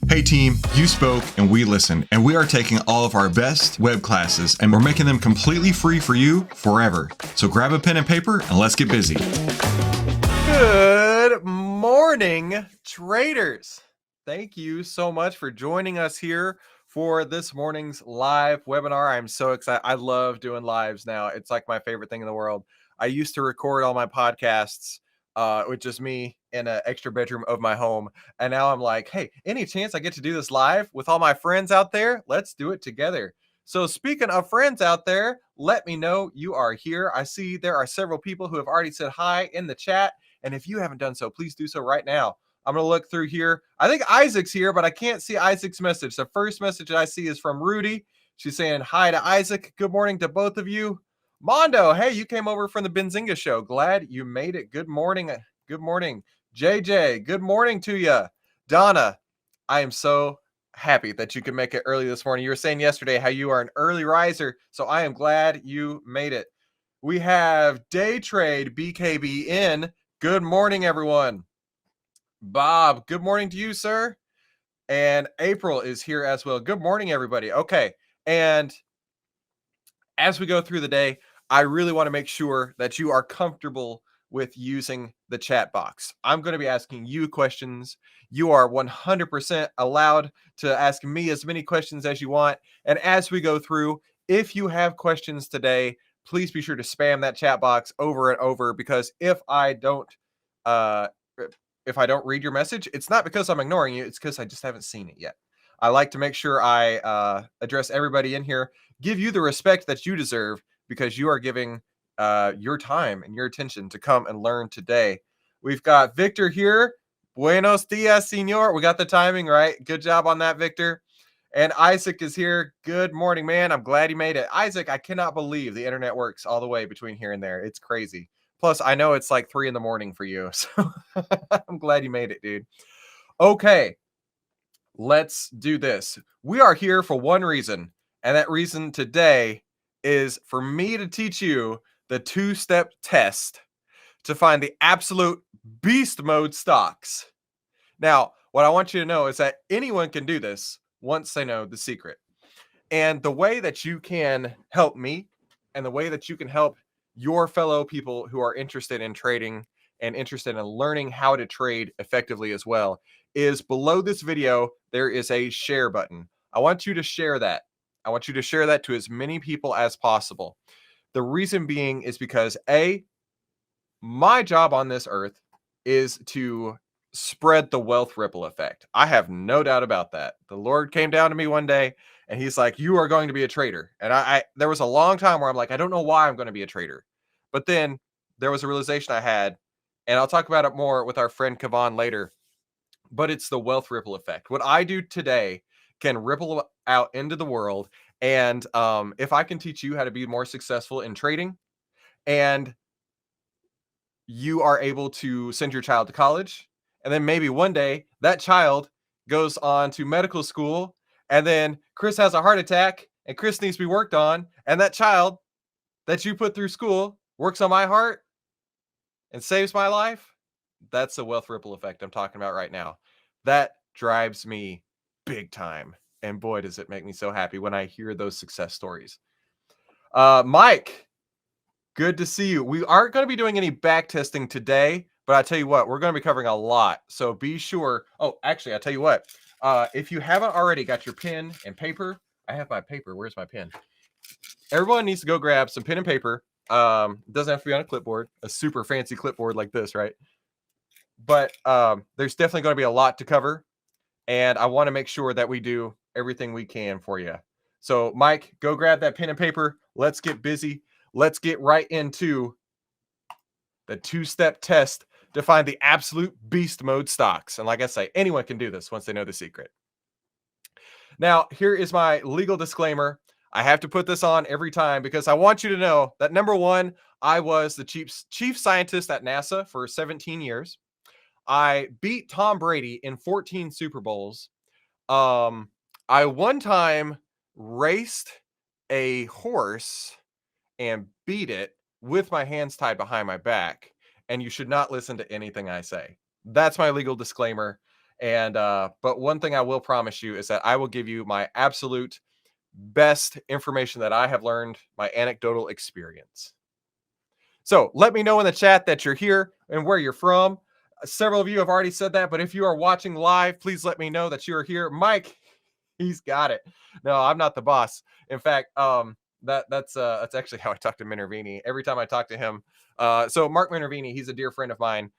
Hey team, you spoke and we listened, and we are taking all of our best web classes and we're making them completely free for you forever. So grab a pen and paper and let's get busy. Good morning, traders. Thank you so much for joining us here for this morning's live webinar. I'm so excited. I love doing lives now. It's like my favorite thing in the world. I used to record all my podcasts with just me in an extra bedroom of my home. And now I'm like, hey, any chance I get to do this live with all my friends out there? Let's do it together. So speaking of friends out there, let me know you are here. I see there are several people who have already said hi in the chat. And if you haven't done so, please do so right now. I'm going to look through here. I think Isaac's here, but I can't see Isaac's message. The first message I see is from Rudy. She's saying hi to Isaac. Good morning to both of you. Mondo, hey, you came over from the Benzinga show. Glad you made it. Good morning. Good morning. JJ, good morning to you. Donna, I am so happy that you could make it early this morning. You were saying yesterday how you are an early riser, so I am glad you made it. We have Day Trade BKB in. Good morning, everyone. Bob, good morning to you, sir. And April is here as well. Good morning, everybody. Okay. And as we go through the day, I really want to make sure that you are comfortable with using the chat box. I'm going to be asking you questions. You are 100% allowed to ask me as many questions as you want. And as we go through, if you have questions today, please be sure to spam that chat box over and over, because if I don't read your message, it's not because I'm ignoring you, it's because I just haven't seen it yet. I like to make sure I address everybody in here, give you the respect that you deserve, because you are giving your time and your attention to come and learn today. We've got Victor here. Buenos dias, senor. We got the timing right. Good job on that, Victor. And Isaac is here. Good morning, man. I'm glad you made it. Isaac, I cannot believe the internet works all the way between here and there. It's crazy. Plus, I know it's like 3 a.m. for you, so I'm glad you made it, dude. Okay, let's do this. We are here for one reason, and that reason today is for me to teach you the two-step test to find the absolute beast mode stocks. Now, what I want you to know is that anyone can do this once they know the secret. And the way that you can help me, and the way that you can help your fellow people who are interested in trading and interested in learning how to trade effectively as well, is below this video, there is a share button. I want you to share that. I want you to share that to as many people as possible. The reason being is because my job on this earth is to spread the wealth ripple effect. I have no doubt about that. The Lord came down to me one day and he's like, you are going to be a trader. And I there was a long time where I'm like, I don't know why I'm going to be a trader. But then there was a realization I had, and I'll talk about it more with our friend Kavan later. But it's the wealth ripple effect. What I do today can ripple out into the world. And if I can teach you how to be more successful in trading, and you are able to send your child to college, and then maybe one day that child goes on to medical school, and then Chris has a heart attack and Chris needs to be worked on, and that child that you put through school works on my heart and saves my life. That's the wealth ripple effect I'm talking about right now. That drives me big time, and boy does it make me so happy when I hear those success stories. Mike, good to see you. We aren't going to be doing any back testing today, but I tell you what, we're going to be covering a lot. So be sure. Oh, actually, I tell you what, if you haven't already got your pen and paper, I have my paper. Where's my pen? Everyone needs to go grab some pen and paper. It doesn't have to be on a clipboard, a super fancy clipboard like this, right? But there's definitely going to be a lot to cover, and I want to make sure that we do everything we can for you. So, Mike, go grab that pen and paper. Let's get busy. Let's get right into the two-step test to find the absolute beast mode stocks. And like I say, anyone can do this once they know the secret. Now, here is my legal disclaimer. I have to put this on every time because I want you to know that, number one, I was the chief scientist at NASA for 17 years. I beat Tom Brady in 14 Super Bowls. I one time raced a horse and beat it with my hands tied behind my back, and you should not listen to anything I say. That's my legal disclaimer. And but one thing I will promise you is that I will give you my absolute best information that I have learned, my anecdotal experience. So let me know in the chat that you're here and where you're from. Several of you have already said that, but if you are watching live, please let me know that you are here. Mike, he's got it. No, I'm not the boss. In fact, that's actually how I talk to Minervini. Every time I talk to him, so Mark Minervini, he's a dear friend of mine.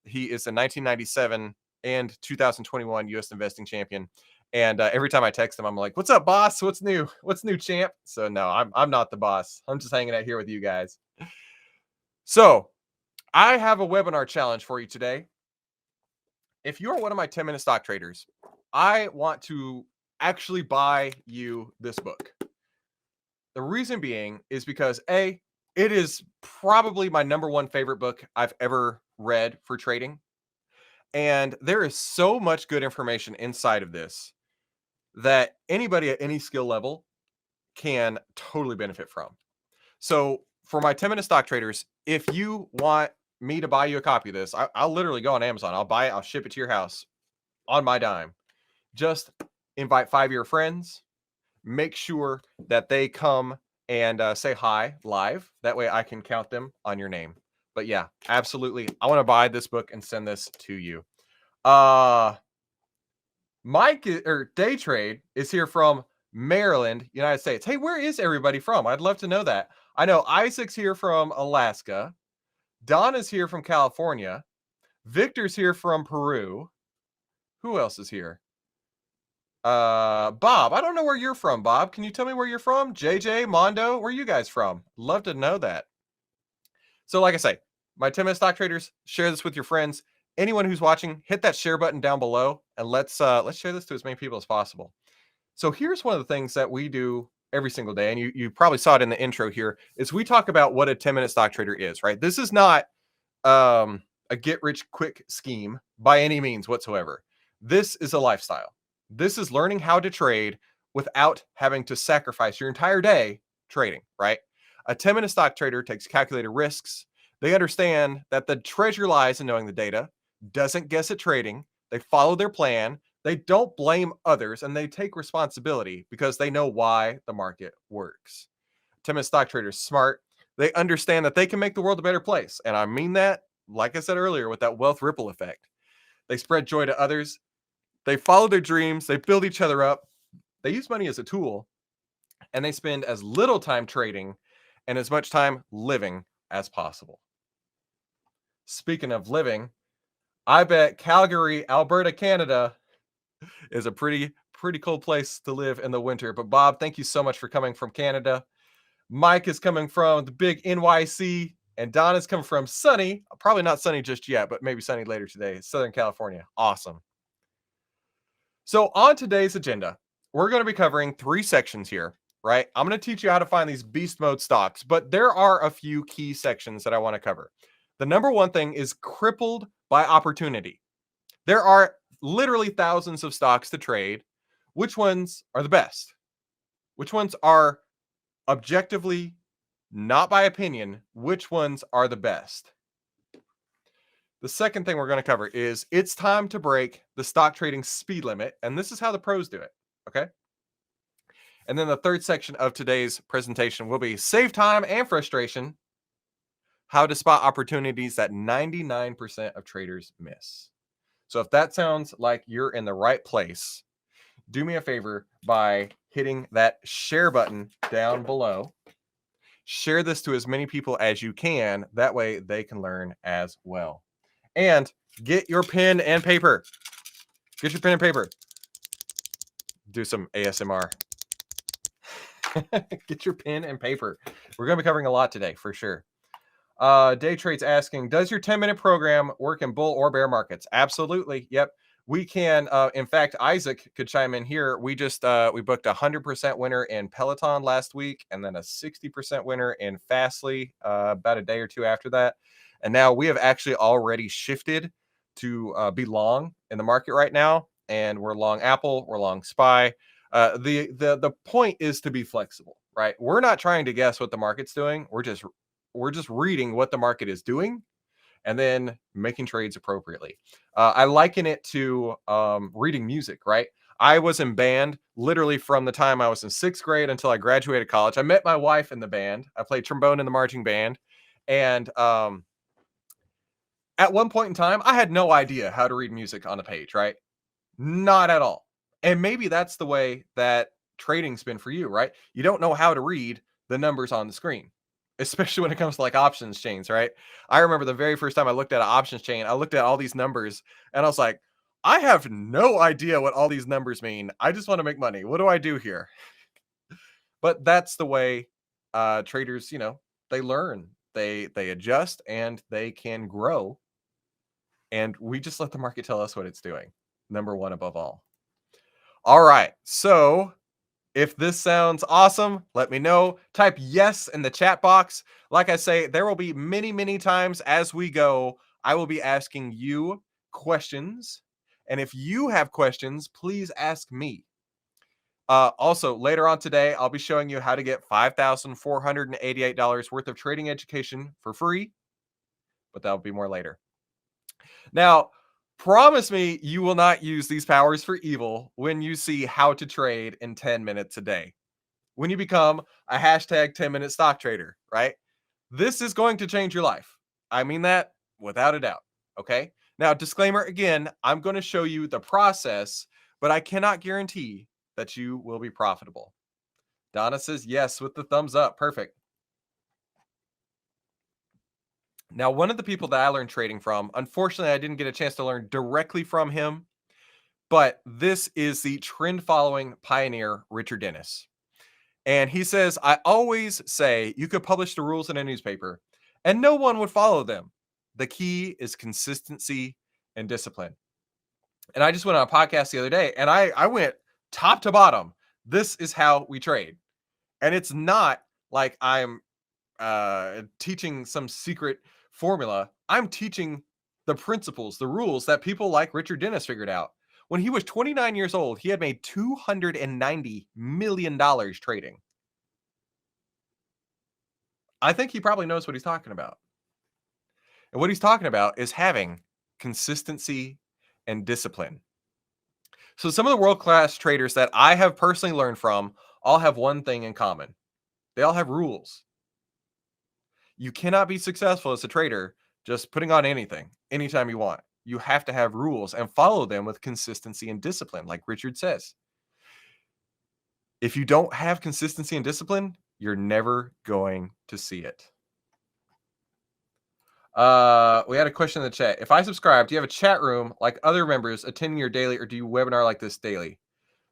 He is a 1997 and 2021 U.S. investing champion. And every time I text him, I'm like, "What's up, boss? What's new? What's new, champ?" So no, I'm not the boss. I'm just hanging out here with you guys. So I have a webinar challenge for you today. If you're one of my 10-minute stock traders, I want to actually buy you this book. The reason being is because A, it is probably my number one favorite book I've ever read for trading. And there is so much good information inside of this that anybody at any skill level can totally benefit from. So for my 10-minute stock traders, if you want me to buy you a copy of this, I'll literally go on Amazon. I'll buy it. I'll ship it to your house on my dime. Just invite 5 of your friends. Make sure that they come and say hi live. That way I can count them on your name. But yeah, absolutely. I want to buy this book and send this to you. Mike or Day Trade is here from Maryland, United States. Hey, where is everybody from? I'd love to know that. I know Isaac's here from Alaska. Don is here from California. Victor's here from Peru. Who else is here? Bob, I don't know where you're from, Bob. Can you tell me where you're from? JJ, Mondo, where are you guys from? Love to know that. So like I say, my 10-minute stock traders, share this with your friends. Anyone who's watching, hit that share button down below and let's share this to as many people as possible. So here's one of the things that we do every single day, and you probably saw it in the intro here, is we talk about what a 10-minute stock trader is, right? This is not a get rich quick scheme by any means whatsoever. This is a lifestyle. This is learning how to trade without having to sacrifice your entire day trading, right? A 10-minute stock trader takes calculated risks. They understand that the treasure lies in knowing the data, doesn't guess at trading. They follow their plan. They don't blame others, and they take responsibility because they know why the market works. 10-minute stock traders smart. They understand that they can make the world a better place. And I mean that, like I said earlier, with that wealth ripple effect. They spread joy to others. They follow their dreams. They build each other up. They use money as a tool, and they spend as little time trading and as much time living as possible. Speaking of living, I bet Calgary, Alberta, Canada is a pretty cool place to live in the winter. But Bob, thank you so much for coming from Canada. Mike is coming from the big NYC, and Don is coming from sunny, probably not sunny just yet, but maybe sunny later today, Southern California. Awesome. So on today's agenda, we're going to be covering 3 sections here, right? I'm going to teach you how to find these beast mode stocks, but there are a few key sections that I want to cover. The number one thing is crippled by opportunity. There are literally thousands of stocks to trade. Which ones are the best? Which ones are objectively, not by opinion, which ones are the best? The second thing we're going to cover is it's time to break the stock trading speed limit, and this is how the pros do it, okay? And then the third section of today's presentation will be save time and frustration, how to spot opportunities that 99% of traders miss. So if that sounds like you're in the right place, do me a favor by hitting that share button down below. Share this to as many people as you can. That way they can learn as well. And get your pen and paper. Get your pen and paper. Do some ASMR. Get your pen and paper. We're going to be covering a lot today for sure. Day Trade's asking, does your 10-minute program work in bull or bear markets? Absolutely. Yep. We can. In fact, Isaac could chime in here. We just we booked 100% winner in Peloton last week, and then a 60% winner in Fastly about a day or two after that. And now we have actually already shifted to be long in the market right now, and we're long Apple, we're long SPY. The point is to be flexible, right? We're not trying to guess what the market's doing. We're just reading what the market is doing, and then making trades appropriately. I liken it to reading music, right? I was in band literally from the time I was in 6th grade until I graduated college. I met my wife in the band. I played trombone in the marching band. And at one point in time, I had no idea how to read music on a page, right? Not at all. And maybe that's the way that trading's been for you, right? You don't know how to read the numbers on the screen, especially when it comes to like options chains, right? I remember the very first time I looked at an options chain, I looked at all these numbers and I was like, I have no idea what all these numbers mean. I just want to make money. What do I do here? But that's the way traders, they learn, they adjust, and they can grow. And we just let the market tell us what it's doing. Number one above all. All right. So if this sounds awesome, let me know. Type yes in the chat box. Like I say, there will be many, many times as we go, I will be asking you questions. And if you have questions, please ask me. Also, later on today, I'll be showing you how to get $5,488 worth of trading education for free, but that'll be more later. Now, promise me you will not use these powers for evil when you see how to trade in 10 minutes a day. When you become a hashtag 10-minute stock trader, right? This is going to change your life. I mean that without a doubt. Okay. Now, disclaimer again, I'm going to show you the process, but I cannot guarantee that you will be profitable. Donna says yes with the thumbs up. Perfect. Now, one of the people that I learned trading from, unfortunately, I didn't get a chance to learn directly from him, but this is the trend following pioneer, Richard Dennis. And he says, I always say you could publish the rules in a newspaper and no one would follow them. The key is consistency and discipline. And I just went on a podcast the other day and I went top to bottom. This is how we trade. And it's not like I'm teaching some secret formula. I'm teaching the principles, the rules that people like Richard Dennis figured out. When he was 29 years old, he had made $290 million trading. I think he probably knows what he's talking about. And what he's talking about is having consistency and discipline. So some of the world-class traders that I have personally learned from all have one thing in common. They all have rules. You cannot be successful as a trader just putting on anything, anytime you want. You have to have rules and follow them with consistency and discipline, like Richard says. If you don't have consistency and discipline, you're never going to see it. We had a question in the chat. If I subscribe, do you have a chat room like other members attending your daily, or do you webinar like this daily?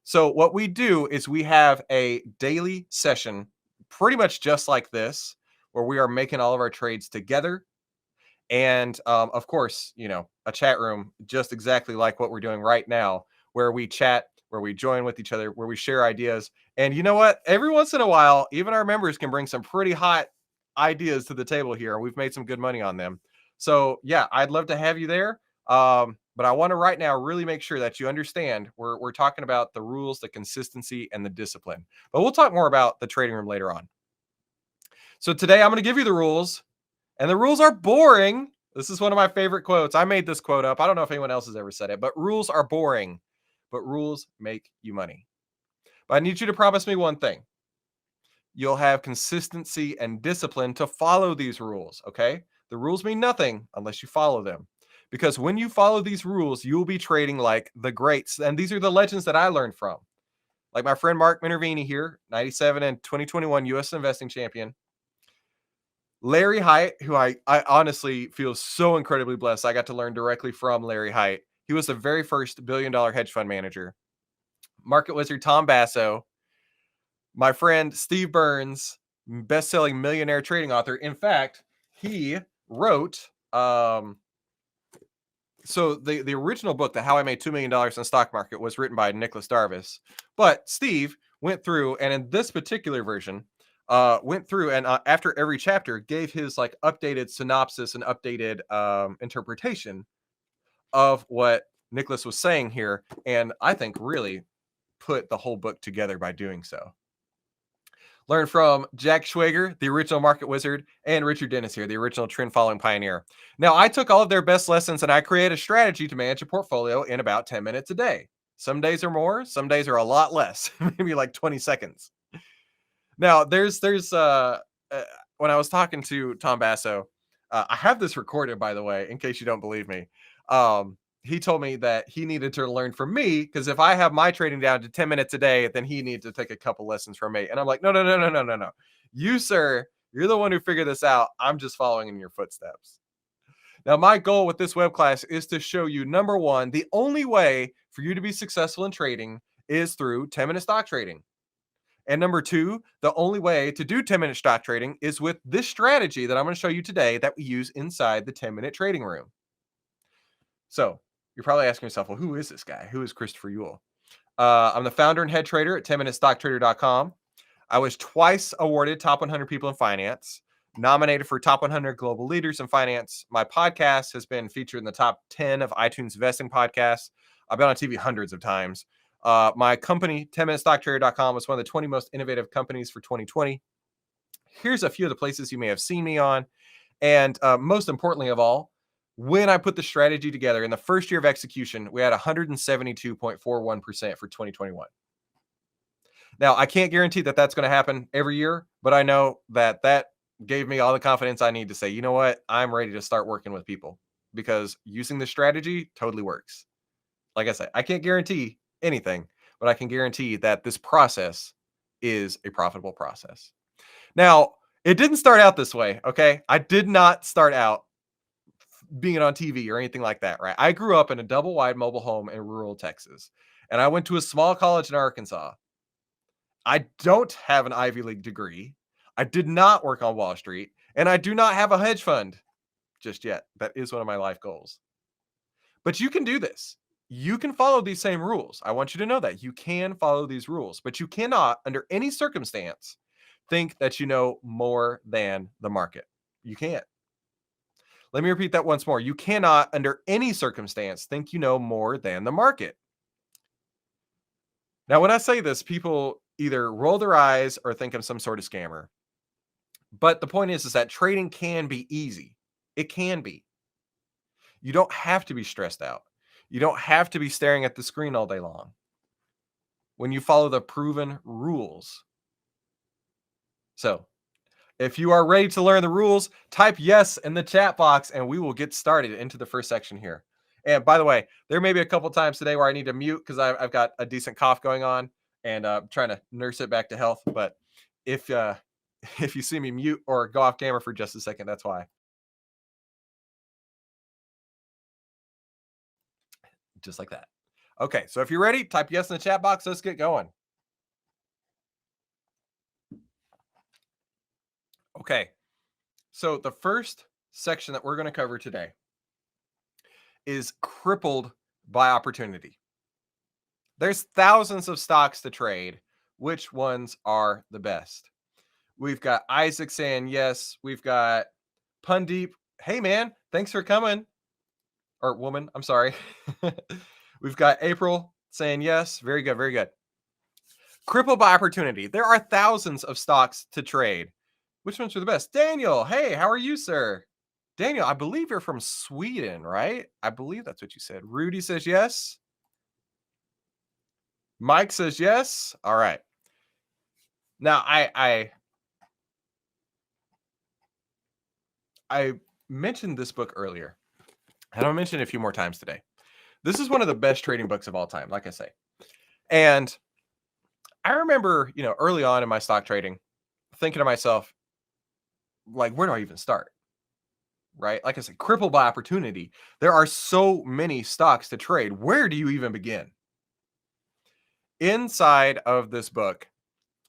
So what we do is we have a daily session, pretty much just like this, where we are making all of our trades together. And of course, a chat room just exactly like what we're doing right now, where we chat, where we join with each other, where we share ideas. And you know what? Every once in a while, even our members can bring some pretty hot ideas to the table here. We've made some good money on them. So yeah, I'd love to have you there. But I want to right now really make sure that you understand we're talking about the rules, the consistency, and the discipline. But we'll talk more about the trading room later on. So today I'm going to give you the rules, and the rules are boring. This is one of my favorite quotes. I made this quote up. I don't know if anyone else has ever said it, but rules are boring, but rules make you money. But I need you to promise me one thing. You'll have consistency and discipline to follow these rules, okay? The rules mean nothing unless you follow them. Because when you follow these rules, you'll be trading like the greats. And these are the legends that I learned from. Like my friend Mark Minervini here, 97 and 2021 U.S. investing champion. Larry Hite, who I honestly feel so incredibly blessed. I got to learn directly from Larry Hite. He was the very first billion-dollar hedge fund manager. Market wizard Tom Basso. My friend Steve Burns, best-selling millionaire trading author. In fact, he wrote so the original book, the How I Made $2 Million in the Stock Market, was written by Nicholas Darvis. But Steve went through, and in this particular version, went through and after every chapter gave his like updated synopsis and updated interpretation of what Nicholas was saying here. And I think really put the whole book together by doing so. Learn from Jack Schwager, the original market wizard, and Richard Dennis here, the original trend following pioneer. Now, I took all of their best lessons and I created a strategy to manage a portfolio in about 10 minutes a day. Some days are more, some days are a lot less, maybe like 20 seconds. Now, uh, when I was talking to Tom Basso, I have this recorded, by the way, in case you don't believe me. He told me that he needed to learn from me because if I have my trading down to 10 minutes a day, then he needs to take a couple lessons from me. And I'm like, no, no, no, no, no, no, no. You, sir, you're the one who figured this out. I'm just following in your footsteps. Now, my goal with this web class is to show you, number one, the only way for you to be successful in trading is through 10-minute stock trading. And number two, the only way to do 10-minute stock trading is with this strategy that I'm going to show you today that we use inside the 10-minute trading room. So you're probably asking yourself, well, who is this guy? Who is Christopher Uhl? I'm the founder and head trader at 10minutestocktrader.com. I was twice awarded top 100 people in finance, nominated for top 100 global leaders in finance. My podcast has been featured in the top 10 of iTunes investing podcasts. I've been on TV hundreds of times. My company, 10minutestocktrader.com, was one of the 20 most innovative companies for 2020. Here's a few of the places you may have seen me on. And most importantly of all, when I put the strategy together in the first year of execution, we had 172.41% for 2021. Now, I can't guarantee that that's going to happen every year, but I know that that gave me all the confidence I need to say, you know what, I'm ready to start working with people because using the strategy totally works. Like I said, I can't guarantee anything, but I can guarantee that this process is a profitable process. Now, it didn't start out this way, okay? I did not start out being on TV or anything like that, right? I grew up in a double wide mobile home in rural Texas, and I went to a small college in Arkansas. I don't have an Ivy League degree. I did not work on Wall Street, and I do not have a hedge fund just yet. That is one of my life goals. But you can do this. You can follow these same rules. I want you to know that you can follow these rules, but you cannot, under any circumstance, think that you know more than the market. You can't. Let me repeat that once more. You cannot, under any circumstance, think you know more than the market. Now, when I say this, people either roll their eyes or think I'm some sort of scammer. But the point is that trading can be easy. It can be. You don't have to be stressed out. You don't have to be staring at the screen all day long when you follow the proven rules. So, if you are ready to learn the rules, type yes in the chat box and we will get started into the first section here. And by the way, there may be a couple times today where I need to mute because I've got a decent cough going on and trying to nurse it back to health. But if if you see me mute or go off camera for just a second, that's why. Just like that. Okay, so if you're ready, type yes in the chat box. Let's get going. Okay, so the first section that we're going to cover today is crippled by opportunity. There's thousands of stocks to trade. Which ones are the best? We've got Isaac saying yes. We've got Pundeep. Hey, man, thanks for coming. Or woman, I'm sorry. We've got April saying yes. Very good, very good. Crippled by opportunity. There are thousands of stocks to trade. Which ones are the best? Daniel, hey, how are you, sir? Daniel, I believe you're from Sweden, right? I believe that's what you said. Rudy says yes. Mike says yes. All right. Now, I mentioned this book earlier, and I'll mention it a few more times today. This is one of the best trading books of all time, like I say. And I remember, early on in my stock trading, thinking to myself, like, where do I even start? Right? Like I said, crippled by opportunity. There are so many stocks to trade. Where do you even begin? Inside of this book,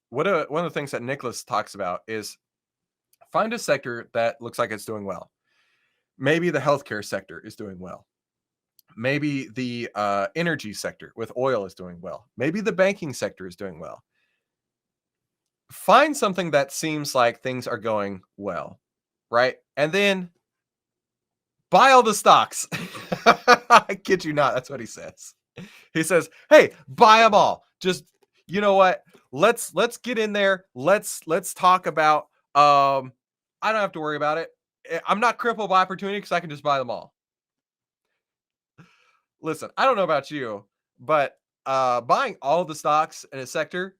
one of the things that Nicholas talks about is find a sector that looks like it's doing well. Maybe the healthcare sector is doing well. Maybe the energy sector with oil is doing well. Maybe the banking sector is doing well. Find something that seems like things are going well, right? And then buy all the stocks. I kid you not. That's what he says. He says, hey, buy them all. Just, you know what? let's get in there. Let's talk about I don't have to worry about it. I'm not crippled by opportunity because I can just buy them all. Listen, I don't know about you, but buying all the stocks in a sector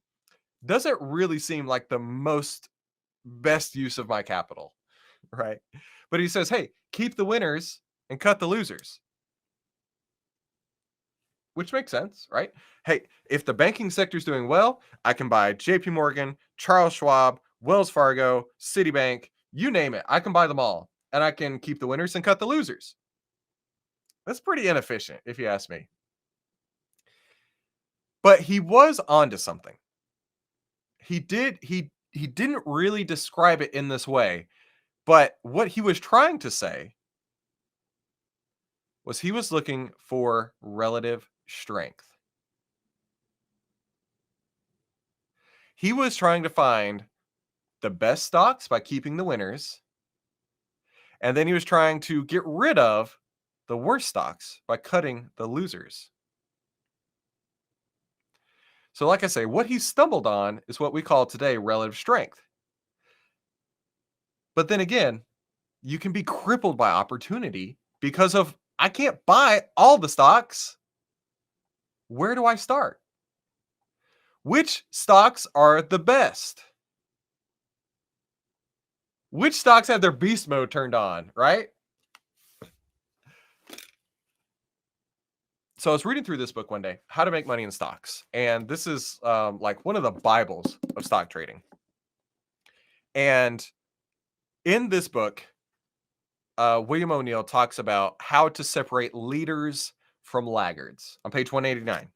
doesn't really seem like the most best use of my capital, right? But he says, hey, keep the winners and cut the losers, which makes sense, right? Hey, if the banking sector is doing well, I can buy JP Morgan, Charles Schwab, Wells Fargo, Citibank, you name it. I can buy them all and I can keep the winners and cut the losers. That's pretty inefficient, if you ask me. But he was onto something. He didn't really describe it in this way, but what he was trying to say was he was looking for relative strength. He was trying to find the best stocks by keeping the winners, and then he was trying to get rid of the worst stocks by cutting the losers. So, like I say, what he stumbled on is what we call today relative strength. But then again, you can be crippled by opportunity because of I can't buy all the stocks. Where do I start? Which stocks are the best? Which stocks have their beast mode turned on, right? So I was reading through this book one day, How to Make Money in Stocks. And this is like one of the Bibles of stock trading. And in this book, William O'Neill talks about how to separate leaders from laggards on page 189,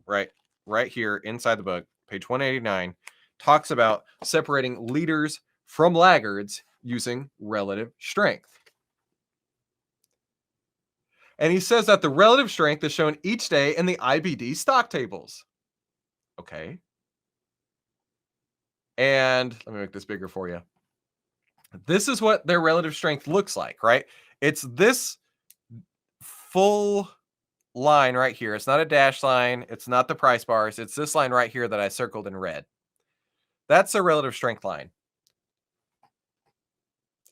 right here inside the book, page 189, talks about separating leaders from laggards using relative strength. And he says that the relative strength is shown each day in the IBD stock tables. Okay. And let me make this bigger for you. This is what their relative strength looks like, right? It's this full line right here. It's not a dash line. It's not the price bars. It's this line right here that I circled in red. That's a relative strength line.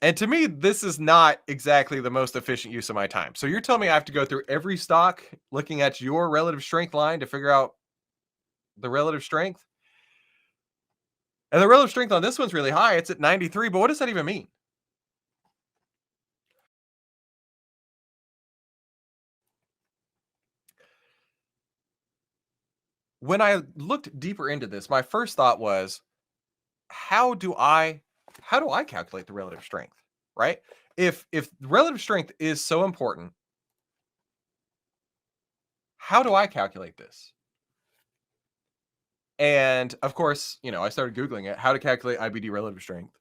And to me, this is not exactly the most efficient use of my time. So you're telling me I have to go through every stock looking at your relative strength line to figure out the relative strength? And the relative strength on this one's really high. It's at 93, but what does that even mean? When I looked deeper into this, my first thought was, how do I calculate the relative strength, right? If relative strength is so important, how do I calculate this? And of course, I started Googling it, how to calculate IBD relative strength.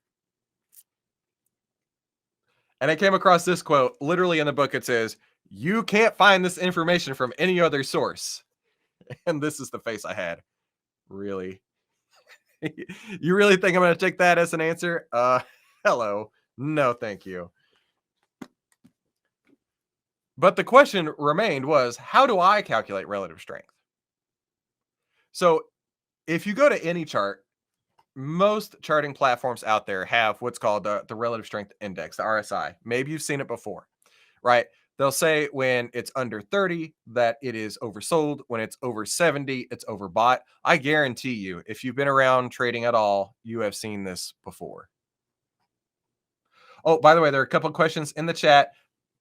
And I came across this quote. Literally in the book, it says, you can't find this information from any other source. And this is the face I had. Really? You really think I'm going to take that as an answer? Hello. No, thank you. But the question remained was, how do I calculate relative strength? So if you go to any chart, most charting platforms out there have what's called the relative strength index, the RSI. Maybe you've seen it before, right? They'll say when it's under 30 that it is oversold. When it's over 70, it's overbought. I guarantee you, if you've been around trading at all, you have seen this before. Oh, by the way, there are a couple of questions in the chat.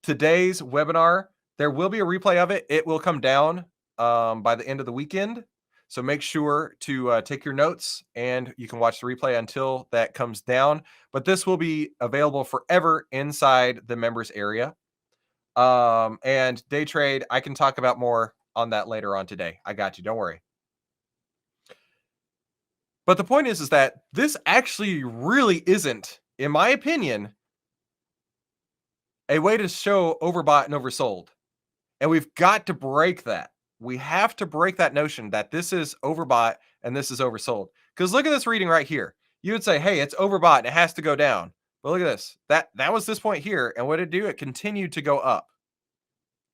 Today's webinar, there will be a replay of it. It will come down by the end of the weekend. So make sure to take your notes and you can watch the replay until that comes down. But this will be available forever inside the members area. And day trade, I can talk about more on that later on today. I got you. Don't worry. But the point is that this actually really isn't, in my opinion, a way to show overbought and oversold. And we've got to break that. We have to break that notion that this is overbought and this is oversold. Because look at this reading right here. You would say, hey, it's overbought and it has to go down. But look at this. That was this point here. And what did it do? It continued to go up.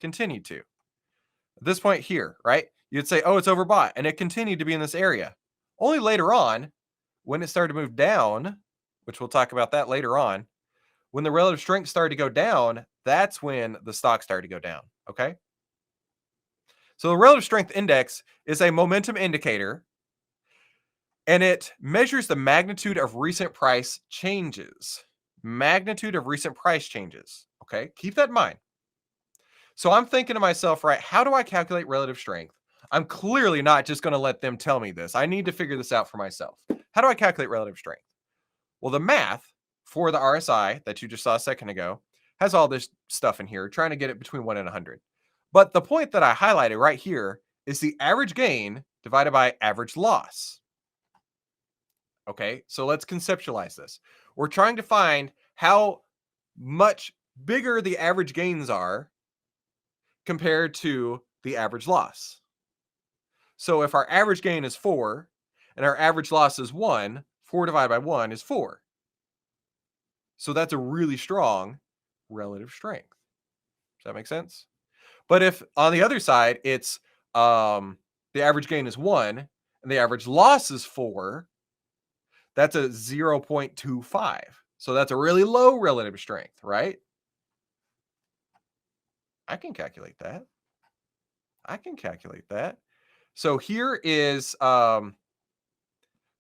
Continued to. This point here, right? You'd say, oh, it's overbought. And it continued to be in this area. Only later on, when it started to move down, which we'll talk about that later on, when the relative strength started to go down, that's when the stock started to go down, okay? So the relative strength index is a momentum indicator, and it measures the magnitude of recent price changes. Magnitude of recent price changes, okay? Keep that in mind. So I'm thinking to myself, right, how do I calculate relative strength? I'm clearly not just going to let them tell me this. I need to figure this out for myself. How do I calculate relative strength? Well, the math for the RSI that you just saw a second ago has all this stuff in here, trying to get it between 1 and 100. But the point that I highlighted right here is the average gain divided by average loss. Okay, so let's conceptualize this. We're trying to find how much bigger the average gains are compared to the average loss. So if our average gain is 4 and our average loss is 1, 4 divided by 1 is 4. So that's a really strong relative strength. Does that make sense? But if on the other side it's the average gain is 1 and the average loss is 4, that's a 0.25. So that's a really low relative strength, right? I can calculate that. I can calculate that. So here is the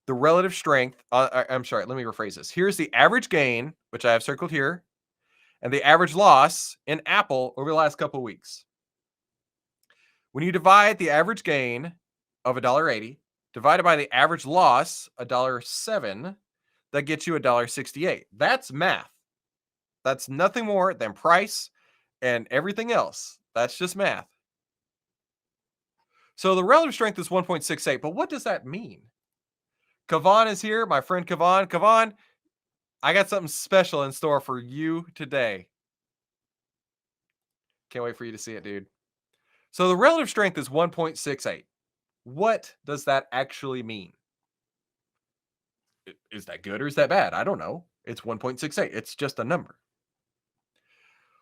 relative strength. I'm sorry, let me rephrase this. Here's the average gain, which I have circled here, and the average loss in Apple over the last couple of weeks. When you divide the average gain of $1.80 divided by the average loss, $1.07, that gets you $1.68. That's math. That's nothing more than price and everything else. That's just math. So the relative strength is 1.68, but what does that mean? Kavan is here, my friend Kavan. Kavan, I got something special in store for you today. Can't wait for you to see it, dude. So the relative strength is 1.68. What does that actually mean? Is that good or is that bad? I don't know. It's 1.68. It's just a number.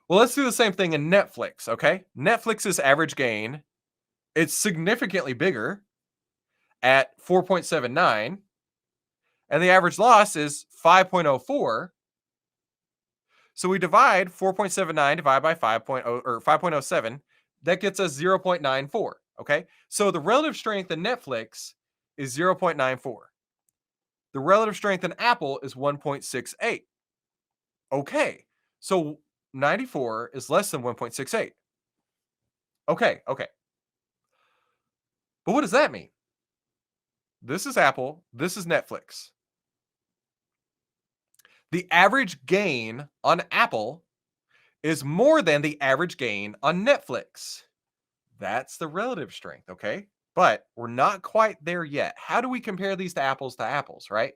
Well, let's do the same thing in Netflix, okay? Netflix's average gain, it's significantly bigger at 4.79, and the average loss is 5.04. So we divide 4.79 divided by 5.0 or 5.07, that gets us 0.94, okay? So the relative strength in Netflix is 0.94. The relative strength in Apple is 1.68. Okay. So 94 is less than 1.68. Okay. But what does that mean? This is Apple. This is Netflix. The average gain on Apple is more than the average gain on Netflix. That's the relative strength, okay? But we're not quite there yet. How do we compare these to apples, right?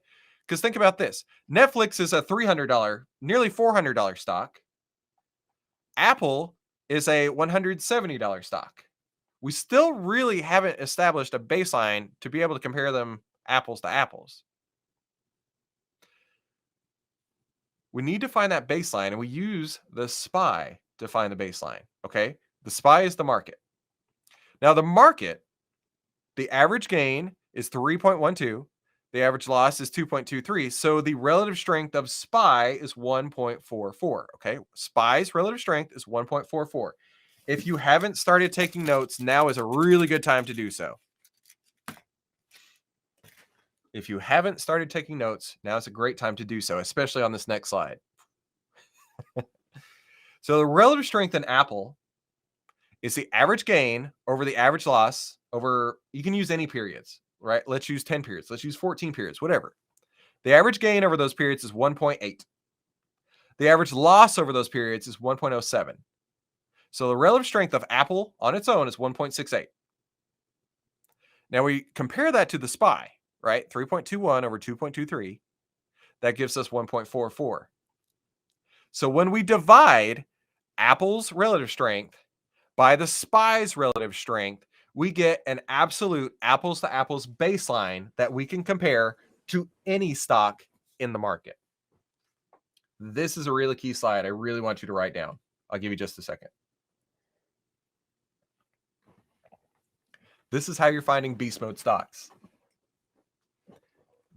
Because think about this. Netflix is a $300, nearly $400 stock. Apple is a $170 stock. We still really haven't established a baseline to be able to compare them apples to apples. We need to find that baseline, and we use the SPY to find the baseline, okay? The SPY is the market. Now, the market, the average gain is 3.12. The average loss is 2.23. So the relative strength of SPY is 1.44, okay? SPY's relative strength is 1.44. If you haven't started taking notes, now is a really good time to do so. If you haven't started taking notes, now is a great time to do so, especially on this next slide. So the relative strength in Apple is the average gain over the average loss over, you can use any periods, right? Let's use 10 periods. Let's use 14 periods, whatever. The average gain over those periods is 1.8. The average loss over those periods is 1.07. So the relative strength of Apple on its own is 1.68. Now we compare that to the SPY, right? 3.21 over 2.23. That gives us 1.44. So when we divide Apple's relative strength by the SPY's relative strength, we get an absolute apples to apples baseline that we can compare to any stock in the market. This is a really key slide. I really want you to write down. I'll give you just a second. This is how you're finding beast mode stocks.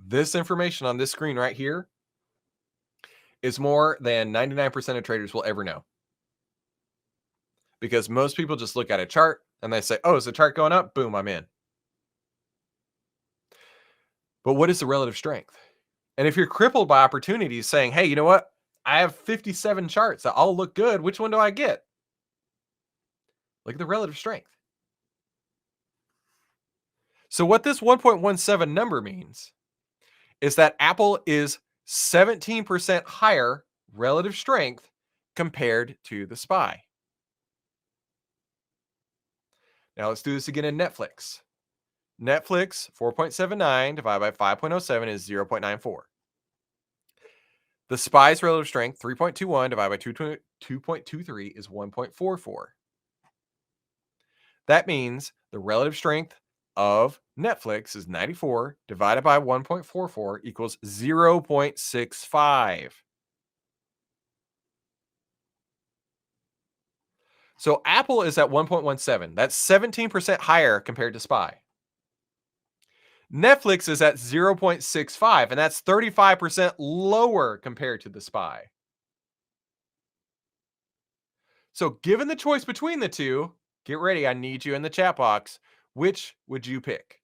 This information on this screen right here is more than 99% of traders will ever know. Because most people just look at a chart and they say, oh, is the chart going up? Boom, I'm in. But what is the relative strength? And if you're crippled by opportunities saying, hey, you know what? I have 57 charts that all look good. Which one do I get? Look at the relative strength. So what this 1.17 number means is that Apple is 17% higher relative strength compared to the SPY. Now let's do this again in Netflix. Netflix 4.79 divided by 5.07 is 0.94. The SPY's relative strength 3.21 divided by 2.23 is 1.44. That means the relative strength of Netflix is 94 divided by 1.44 equals 0.65. So Apple is at 1.17. That's 17% higher compared to SPY. Netflix is at 0.65, and that's 35% lower compared to the SPY. So given the choice between the two, get ready. I need you in the chat box. Which would you pick?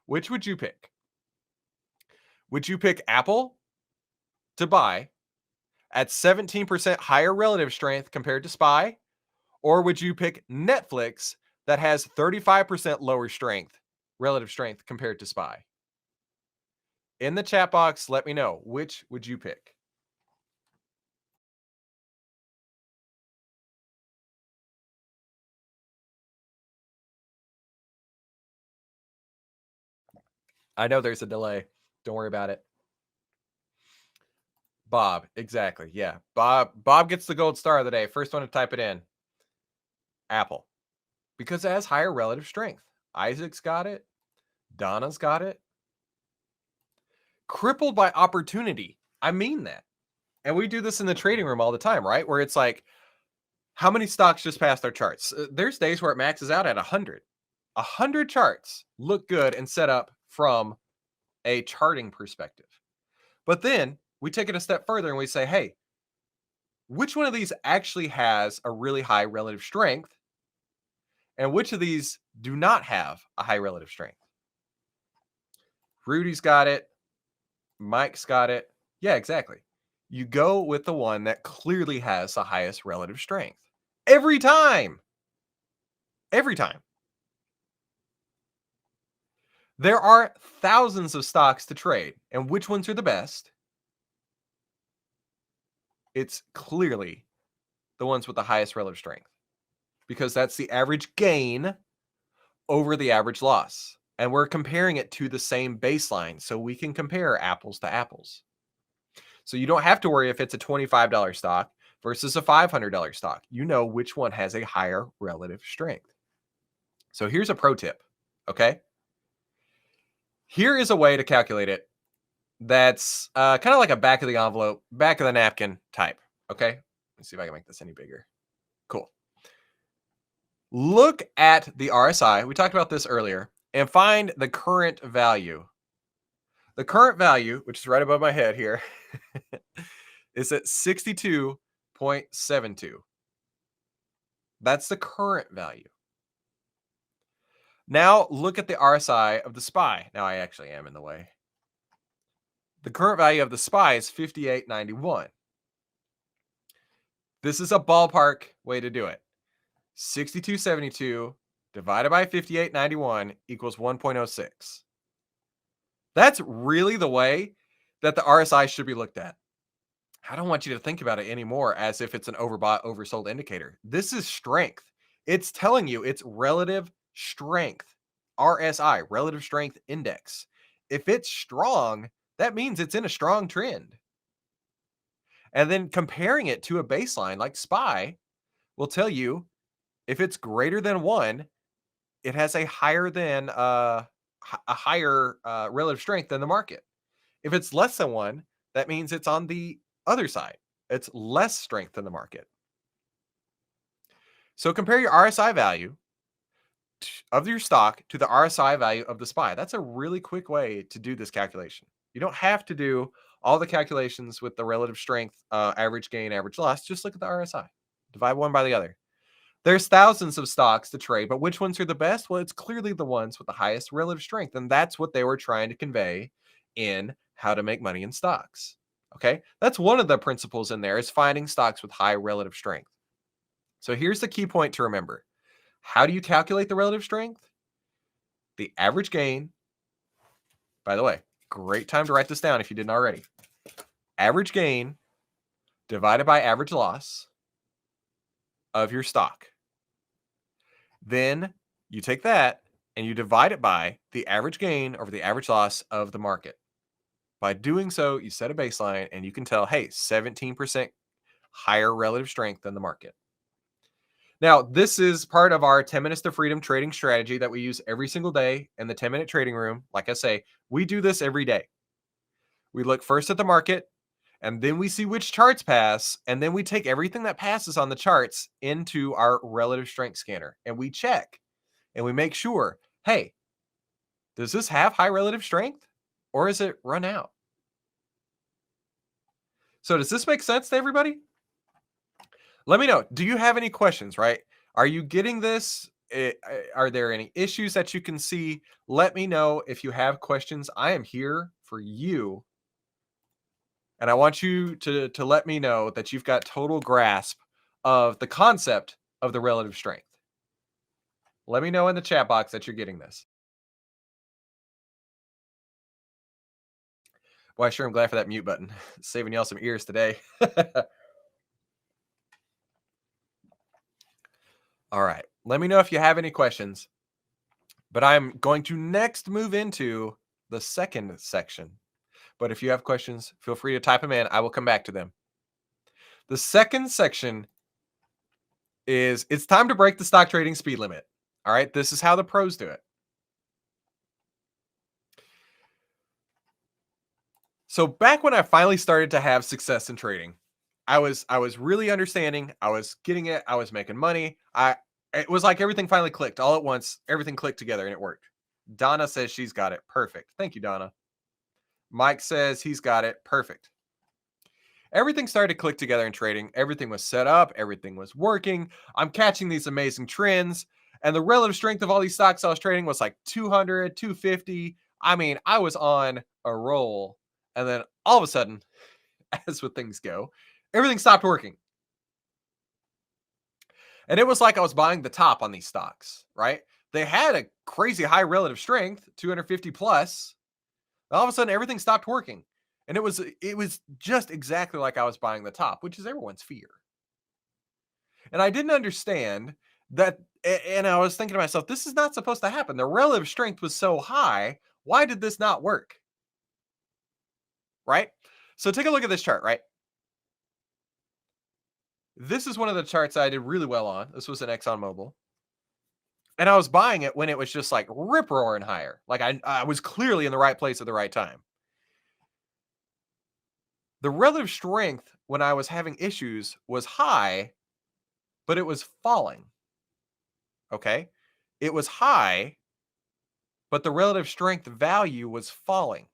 Which would you pick? Would you pick Apple to buy at 17% higher relative strength compared to SPY? Or would you pick Netflix that has 35% lower relative strength compared to SPY? In the chat box, let me know. Which would you pick? I know there's a delay. Don't worry about it. Bob, exactly. Yeah. Bob gets the gold star of the day. First one to type it in. Apple. Because it has higher relative strength. Isaac's got it. Donna's got it. Crippled by opportunity. I mean that. And we do this in the trading room all the time, right? Where it's like, how many stocks just passed their charts? There's days where it maxes out at 100. 100 charts look good and set up from a charting perspective. But then we take it a step further and we say, hey, which one of these actually has a really high relative strength? And which of these do not have a high relative strength? Rudy's got it. Mike's got it. Yeah, exactly. You go with the one that clearly has the highest relative strength. Every time. Every time. There are thousands of stocks to trade. And which ones are the best? It's clearly the ones with the highest relative strength. Because that's the average gain over the average loss. And we're comparing it to the same baseline. So we can compare apples to apples. So you don't have to worry if it's a $25 stock versus a $500 stock. You know which one has a higher relative strength. So here's a pro tip, okay? Here is a way to calculate it that's kind of like a back of the envelope, back of the napkin type, okay? Let's see if I can make this any bigger. Cool. Look at the RSI. We talked about this earlier, and find the current value. The current value, which is right above my head here, is at 62.72. That's the current value. Now look at the RSI of the SPY. Now I actually am in the way. The current value of the SPY is 58.91. This is a ballpark way to do it. 62.72 divided by 58.91 equals 1.06. That's really the way that the RSI should be looked at. I don't want you to think about it anymore as if it's an overbought, oversold indicator. This is strength. It's telling you it's relative strength. RSI, relative strength index. If it's strong, that means it's in a strong trend. And then comparing it to a baseline like SPY will tell you if it's greater than 1, it has a higher relative strength than the market. If it's less than 1, that means it's on the other side. It's less strength than the market. So compare your RSI value of your stock to the RSI value of the SPY. That's a really quick way to do this calculation. You don't have to do all the calculations with the relative strength, average gain, average loss. Just look at the RSI. Divide one by the other. There's thousands of stocks to trade, but which ones are the best? Well, it's clearly the ones with the highest relative strength. And that's what they were trying to convey in how to make money in stocks. Okay. That's one of the principles in there, is finding stocks with high relative strength. So here's the key point to remember. How do you calculate the relative strength? The average gain. By the way, great time to write this down if you didn't already. Average gain divided by average loss of your stock. Then you take that and you divide it by the average gain over the average loss of the market. By doing so, you set a baseline and you can tell, hey, 17% higher relative strength than the market. Now, this is part of our 10 minutes to freedom trading strategy that we use every single day in the 10-minute trading room. Like I say, we do this every day. We look first at the market, and then we see which charts pass, and then we take everything that passes on the charts into our relative strength scanner, and we check, and we make sure, hey, does this have high relative strength, or is it run out? So does this make sense to everybody? Let me know. Do you have any questions, right? Are you getting this? Are there any issues that you can see? Let me know if you have questions. I am here for you. And I want you to let me know that you've got total grasp of the concept of the relative strength. Let me know in the chat box that you're getting this. Boy, I sure am glad for that mute button. Saving y'all some ears today. All right. Let me know if you have any questions. But I'm going to next move into the second section. But if you have questions, feel free to type them in. I will come back to them. The second section is, it's time to break the stock trading speed limit. All right. This is how the pros do it. So back when I finally started to have success in trading, I was really understanding. I was getting it. I was making money. It was like everything finally clicked all at once. Everything clicked together and it worked. Donna says she's got it. Perfect. Thank you, Donna. Mike says he's got it. Perfect. Everything started to click together in trading. Everything was set up. Everything was working. I'm catching these amazing trends. And the relative strength of all these stocks I was trading was like 200, 250. I mean, I was on a roll. And then all of a sudden, as with things go, everything stopped working. And it was like I was buying the top on these stocks, right? They had a crazy high relative strength, 250 plus. All of a sudden, everything stopped working. And it was just exactly like I was buying the top, which is everyone's fear. And I didn't understand that. And I was thinking to myself, this is not supposed to happen. The relative strength was so high. Why did this not work? Right? So take a look at this chart, right? This is one of the charts I did really well on. This was an ExxonMobil. And I was buying it when it was just like rip roaring higher. Like I was clearly in the right place at the right time. The relative strength when I was having issues was high, but it was falling. Okay. It was high, but the relative strength value was falling.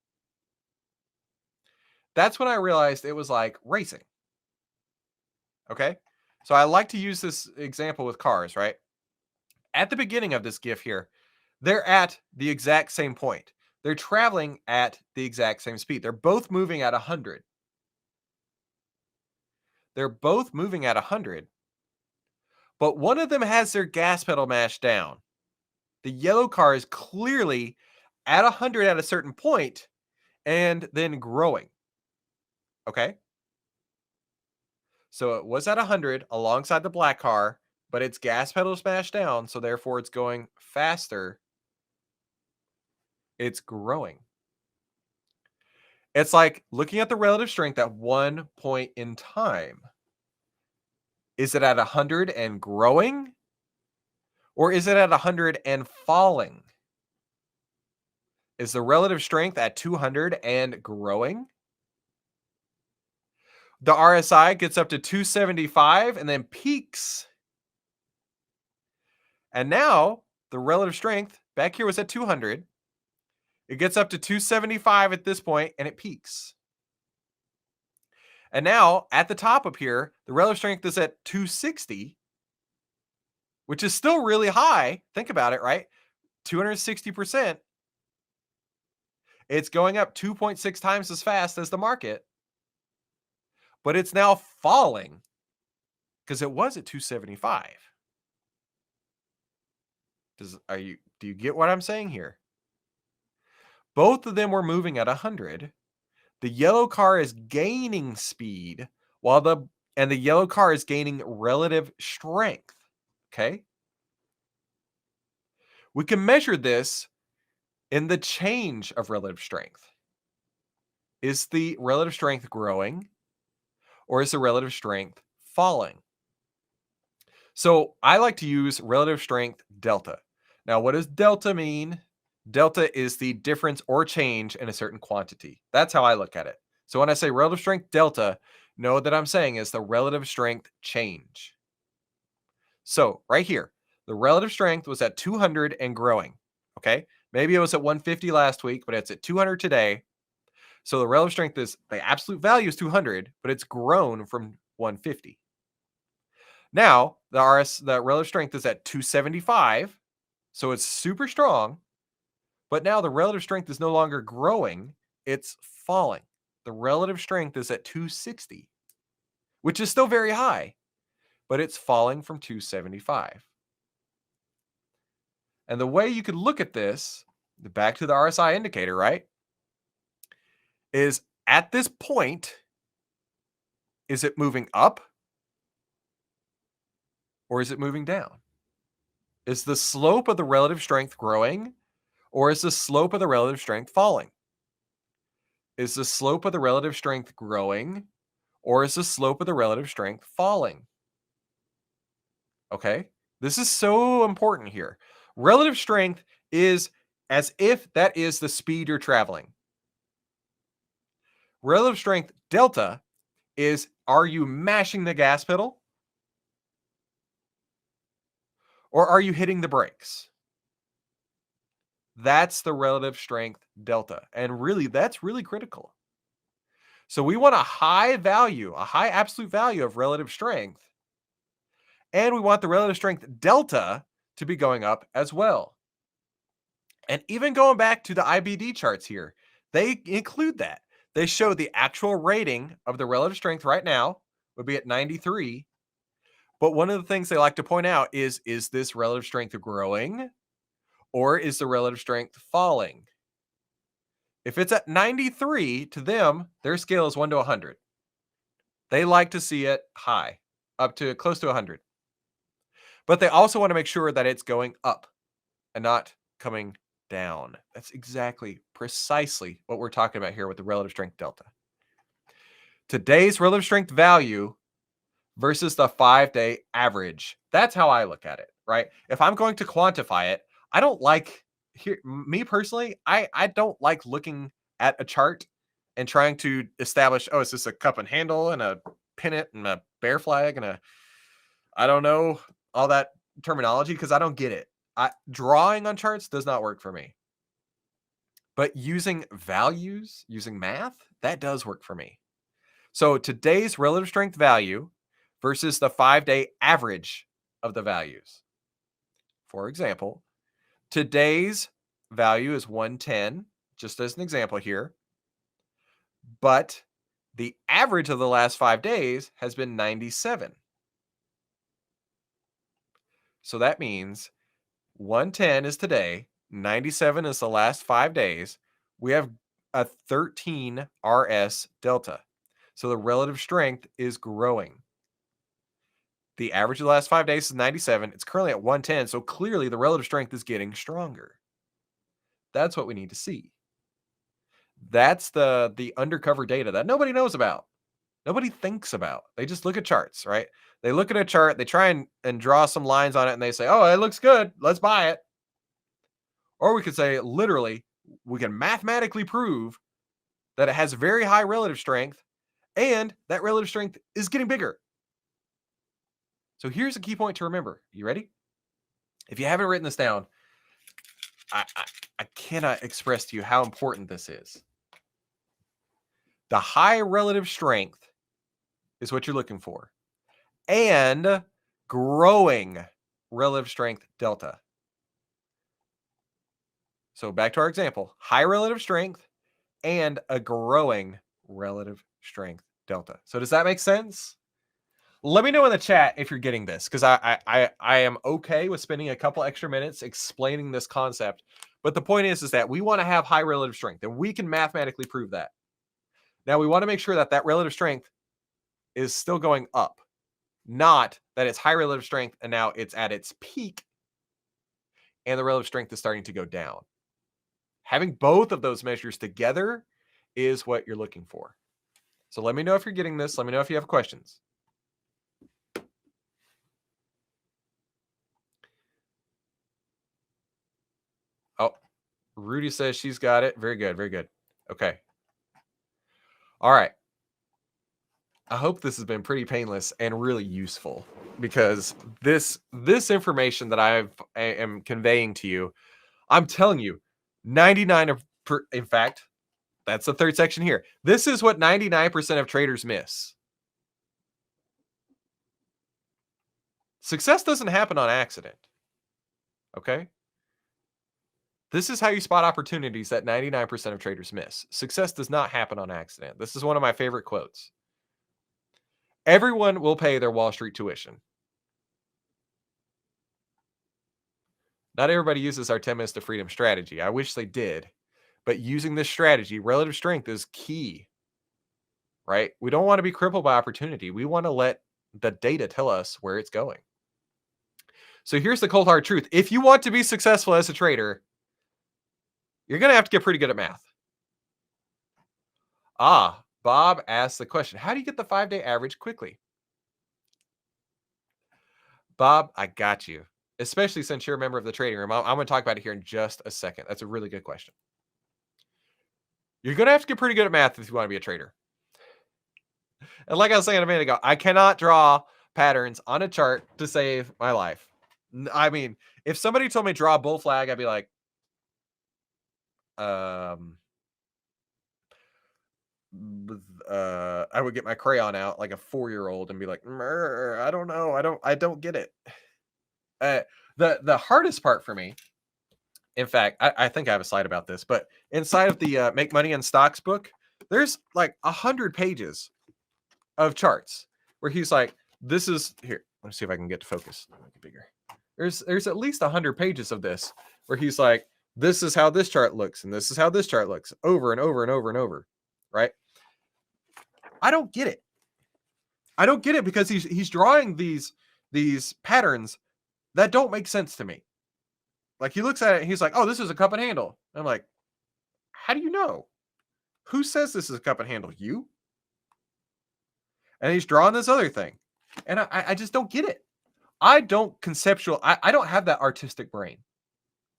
That's when I realized it was like racing. Okay. So I like to use this example with cars, right? At the beginning of this GIF here, they're at the exact same point. They're traveling at the exact same speed. They're both moving at 100. They're both moving at 100, but one of them has their gas pedal mashed down. The yellow car is clearly at 100 at a certain point and then growing. Okay. So it was at 100 alongside the black car, but its gas pedal smashed down. So therefore it's going faster. It's growing. It's like looking at the relative strength at one point in time. Is it at 100 and growing? Or is it at 100 and falling? Is the relative strength at 200 and growing? The RSI gets up to 275 and then peaks. And now the relative strength back here was at 200. It gets up to 275 at this point, and it peaks. And now at the top up here, the relative strength is at 260, which is still really high. Think about it, right? 260%. It's going up 2.6 times as fast as the market, but it's now falling because it was at 275. Do you get what I'm saying here? Both of them were moving at 100. The yellow car is gaining speed while the yellow car is gaining relative strength. Okay? We can measure this in the change of relative strength. Is the relative strength growing or is the relative strength falling? So I like to use relative strength delta. Now, what does delta mean? Delta is the difference or change in a certain quantity. That's how I look at it. So when I say relative strength delta, know that I'm saying is the relative strength change. So right here, the relative strength was at 200 and growing. Okay. Maybe it was at 150 last week, but it's at 200 today. So the relative strength is the absolute value is 200, but it's grown from 150. Now the relative strength is at 275. So it's super strong. But now the relative strength is no longer growing, it's falling. The relative strength is at 260, which is still very high, but it's falling from 275. And the way you could look at this, back to the RSI indicator, right, is at this point, is it moving up or is it moving down? Is the slope of the relative strength growing or is the slope of the relative strength falling? Is the slope of the relative strength growing or is the slope of the relative strength falling? Okay, this is so important here. Relative strength is as if that is the speed you're traveling. Relative strength delta is, are you mashing the gas pedal or are you hitting the brakes? That's the relative strength delta. And really, that's really critical. So we want a high value, a high absolute value of relative strength. And we want the relative strength delta to be going up as well. And even going back to the IBD charts here, they include that. They show the actual rating of the relative strength right now would be at 93. But one of the things they like to point out is this relative strength growing or is the relative strength falling? If it's at 93, to them, their scale is 1 to 100. They like to see it high, up to close to 100. But they also want to make sure that it's going up and not coming down. That's precisely what we're talking about here with the relative strength delta. Today's relative strength value versus the 5-day average. That's how I look at it, right? If I'm going to quantify it, I don't like me personally, I don't like looking at a chart and trying to establish, oh, is this a cup and handle and a pennant and a bear flag and I don't know, all that terminology because I don't get it. Drawing on charts does not work for me. But using values, using math, that does work for me. So today's relative strength value versus the 5-day average of the values. For example, today's value is 110, just as an example here. But the average of the last 5 days has been 97. So that means 110 is today, 97 is the last 5 days. We have a 13 RS delta. So the relative strength is growing. The average of the last 5 days is 97. It's currently at 110. So clearly the relative strength is getting stronger. That's what we need to see. That's the undercover data that nobody knows about. Nobody thinks about. They just look at charts, right? They look at a chart, they try and draw some lines on it, and they say, oh, it looks good. Let's buy it. Or we could say, literally, we can mathematically prove that it has very high relative strength, and that relative strength is getting bigger. So here's a key point to remember. You ready? If you haven't written this down, I cannot express to you how important this is. The high relative strength is what you're looking for, and growing relative strength delta. So back to our example, high relative strength and a growing relative strength delta. So does that make sense? Let me know in the chat if you're getting this, because I am okay with spending a couple extra minutes explaining this concept. But the point is that we want to have high relative strength, and we can mathematically prove that. Now, we want to make sure that that relative strength is still going up, not that it's high relative strength and now it's at its peak and the relative strength is starting to go down. Having both of those measures together is what you're looking for. So let me know if you're getting this. Let me know if you have questions. Oh, Rudy says she's got it. Very good. Very good. Okay. All right. I hope this has been pretty painless and really useful, because this information that I am conveying to you, I'm telling you, 99 of in fact, that's the third section here. This is what 99% of traders miss. Success doesn't happen on accident. Okay? This is how you spot opportunities that 99% of traders miss. Success does not happen on accident. This is one of my favorite quotes. Everyone will pay their Wall Street tuition. Not everybody uses our 10 minutes to freedom strategy. I wish they did. But using this strategy, relative strength is key, right? We don't want to be crippled by opportunity. We want to let the data tell us where it's going. So here's the cold hard truth. If you want to be successful as a trader, you're going to have to get pretty good at math. Bob asked the question, how do you get the 5-day average quickly? Bob, I got you, especially since you're a member of the trading room. I'm going to talk about it here in just a second. That's a really good question. You're going to have to get pretty good at math if you want to be a trader. And like I was saying a minute ago, I cannot draw patterns on a chart to save my life. I mean, if somebody told me draw a bull flag, I'd be like, I would get my crayon out like a 4-year-old and be like, I don't know. I don't get it. The hardest part for me, in fact, I think I have a slide about this, but inside of the Make Money in Stocks book, there's like 100 pages of charts where he's like, this is here. Let me see if I can get to focus. Make it bigger. There's at least 100 pages of this where he's like, this is how this chart looks, and this is how this chart looks, over and over and over and over, right? I don't get it. I don't get it because he's drawing these patterns that don't make sense to me. Like, he looks at it and he's like, oh, this is a cup and handle. I'm like, how do you know? Who says this is a cup and handle? You? And he's drawing this other thing. And I just don't get it. I don't have that artistic brain.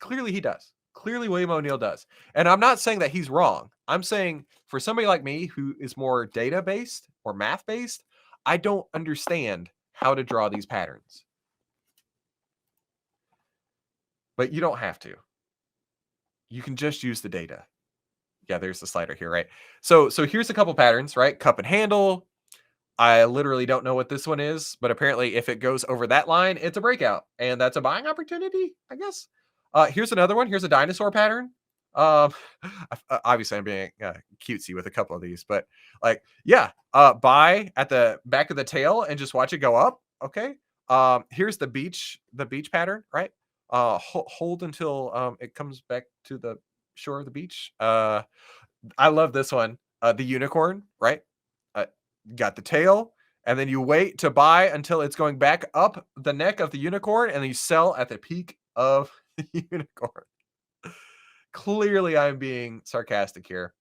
Clearly he does. Clearly William O'Neill does. And I'm not saying that he's wrong. I'm saying for somebody like me who is more data-based or math-based, I don't understand how to draw these patterns. But you don't have to. You can just use the data. Yeah, there's the slider here, right? So here's a couple patterns, right? Cup and handle. I literally don't know what this one is, but apparently if it goes over that line, it's a breakout. And that's a buying opportunity, I guess. Here's another one. Here's a dinosaur pattern. Obviously I'm being cutesy with a couple of these, but like, yeah, buy at the back of the tail and just watch it go up. Okay. Here's the beach pattern, right? Hold until it comes back to the shore of the beach. I love this one. The unicorn, right? Got the tail, and then you wait to buy until it's going back up the neck of the unicorn, and then you sell at the peak of the unicorn. Clearly, I'm being sarcastic here.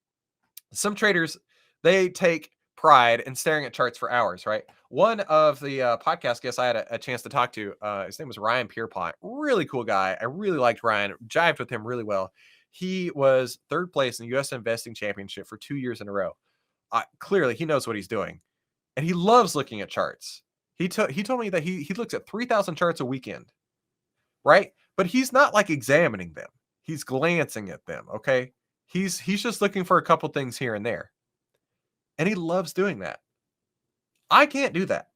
Some traders, they take pride in staring at charts for hours, right? One of the podcast guests I had a chance to talk to, his name was Ryan Pierpont. Really cool guy. I really liked Ryan. Jived with him really well. He was third place in the U.S. Investing Championship for 2 years in a row. Clearly, he knows what he's doing. And he loves looking at charts. He told me that he looks at 3,000 charts a weekend, right? But he's not like examining them. He's glancing at them, okay? He's just looking for a couple things here and there. And he loves doing that. I can't do that.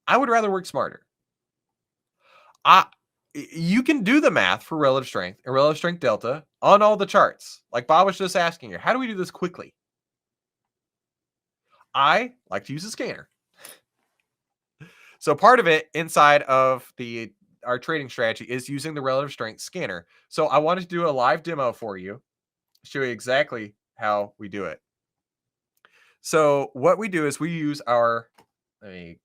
I would rather work smarter. You can do the math for relative strength and relative strength delta on all the charts. Like Bob was just asking you, how do we do this quickly? I like to use a scanner. So part of it inside of our trading strategy is using the relative strength scanner. So I wanted to do a live demo for you, show you exactly how we do it. So what we do is we use let me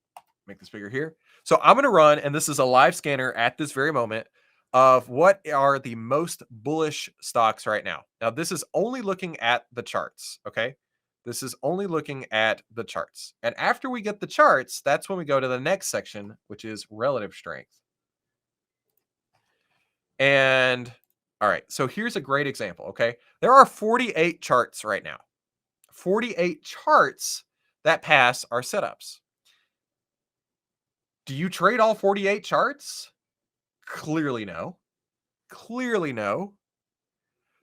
make this bigger here. So I'm going to run, and this is a live scanner at this very moment of what are the most bullish stocks right now. Now, this is only looking at the charts, okay? This is only looking at the charts. And after we get the charts, that's when we go to the next section, which is relative strength. And all right, so here's a great example, okay? There are 48 charts right now. 48 charts that pass our setups. Do you trade all 48 charts? Clearly no. Clearly no.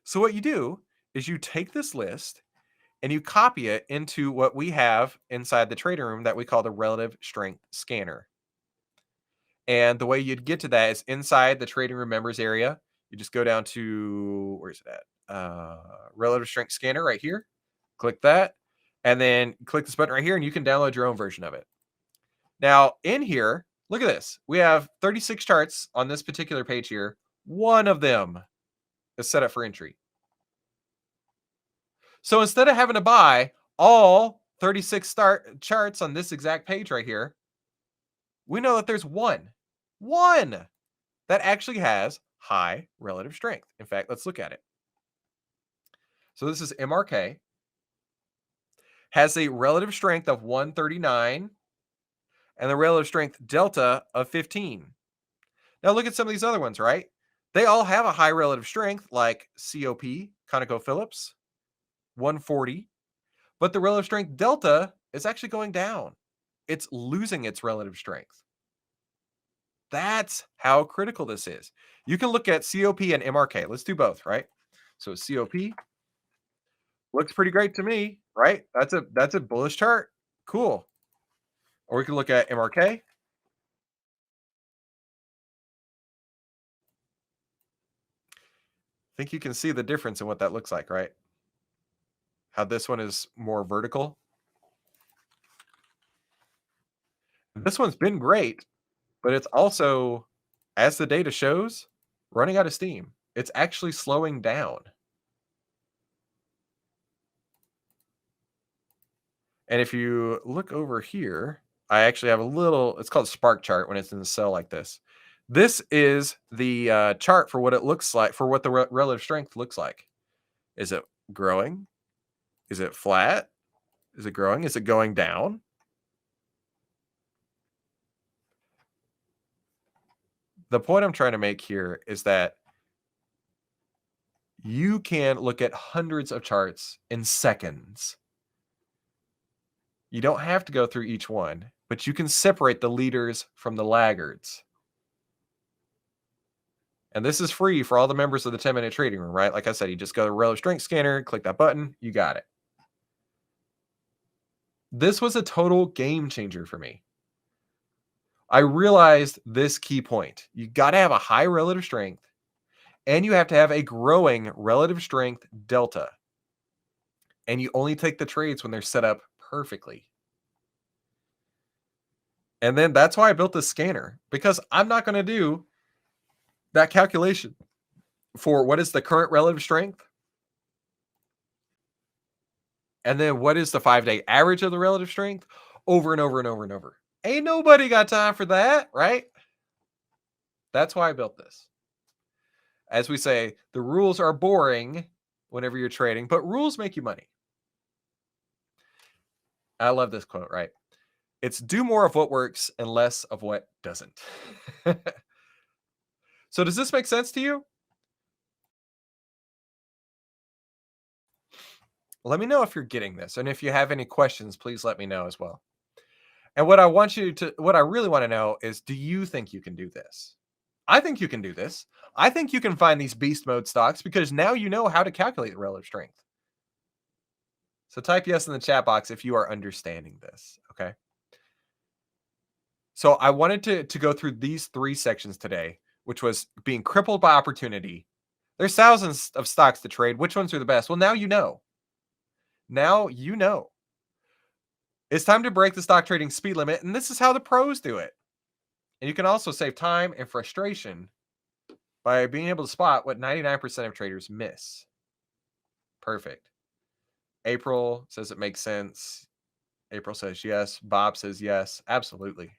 So what you do is you take this list and you copy it into what we have inside the trading room that we call the relative strength scanner. And the way you'd get to that is inside the trading room members area. You just go down to, where's it at? Relative strength scanner right here. Click that. And then click this button right here and you can download your own version of it. Now in here, look at this. We have 36 charts on this particular page here. One of them is set up for entry. So instead of having to buy all 36 charts on this exact page right here, we know that there's one that actually has high relative strength. In fact, let's look at it. So this is MRK, has a relative strength of 139 and the relative strength delta of 15. Now look at some of these other ones, right? They all have a high relative strength like COP, ConocoPhillips, 140, but the relative strength delta is actually going down. It's losing its relative strength. That's how critical this is. You can look at COP and MRK. Let's do both, right? So COP looks pretty great to me, right? That's a bullish chart. Cool. Or we can look at MRK. I think you can see the difference in what that looks like, right? How this one is more vertical. This one's been great, but it's also, as the data shows, running out of steam. It's actually slowing down. And if you look over here, I actually have a little, it's called spark chart when it's in the cell like this. This is the chart for what it looks like, for what the relative strength looks like. Is it growing? Is it flat? Is it growing? Is it going down? The point I'm trying to make here is that you can look at hundreds of charts in seconds. You don't have to go through each one, but you can separate the leaders from the laggards. And this is free for all the members of the 10-minute trading room, right? Like I said, you just go to relative strength scanner, click that button, you got it. This was a total game changer for me. I realized this key point. You got to have a high relative strength and you have to have a growing relative strength delta. And you only take the trades when they're set up perfectly. And then that's why I built this scanner, because I'm not going to do that calculation for what is the current relative strength and then what is the 5-day average of the relative strength over and over and over and over. Ain't nobody got time for that, right? That's why I built this. As we say, the rules are boring whenever you're trading, but rules make you money. I love this quote, right? It's do more of what works and less of what doesn't. So does this make sense to you? Let me know if you're getting this. And if you have any questions, please let me know as well. And what I really want to know is, do you think you can do this? I think you can do this. I think you can find these beast mode stocks because now you know how to calculate the relative strength. So type yes in the chat box if you are understanding this, okay? So I wanted to go through these 3 sections today, which was being crippled by opportunity. There's thousands of stocks to trade. Which ones are the best? Well, now you know. Now you know. It's time to break the stock trading speed limit, and this is how the pros do it. And you can also save time and frustration by being able to spot what 99% of traders miss. Perfect. April says it makes sense. April says yes. Bob says yes. Absolutely.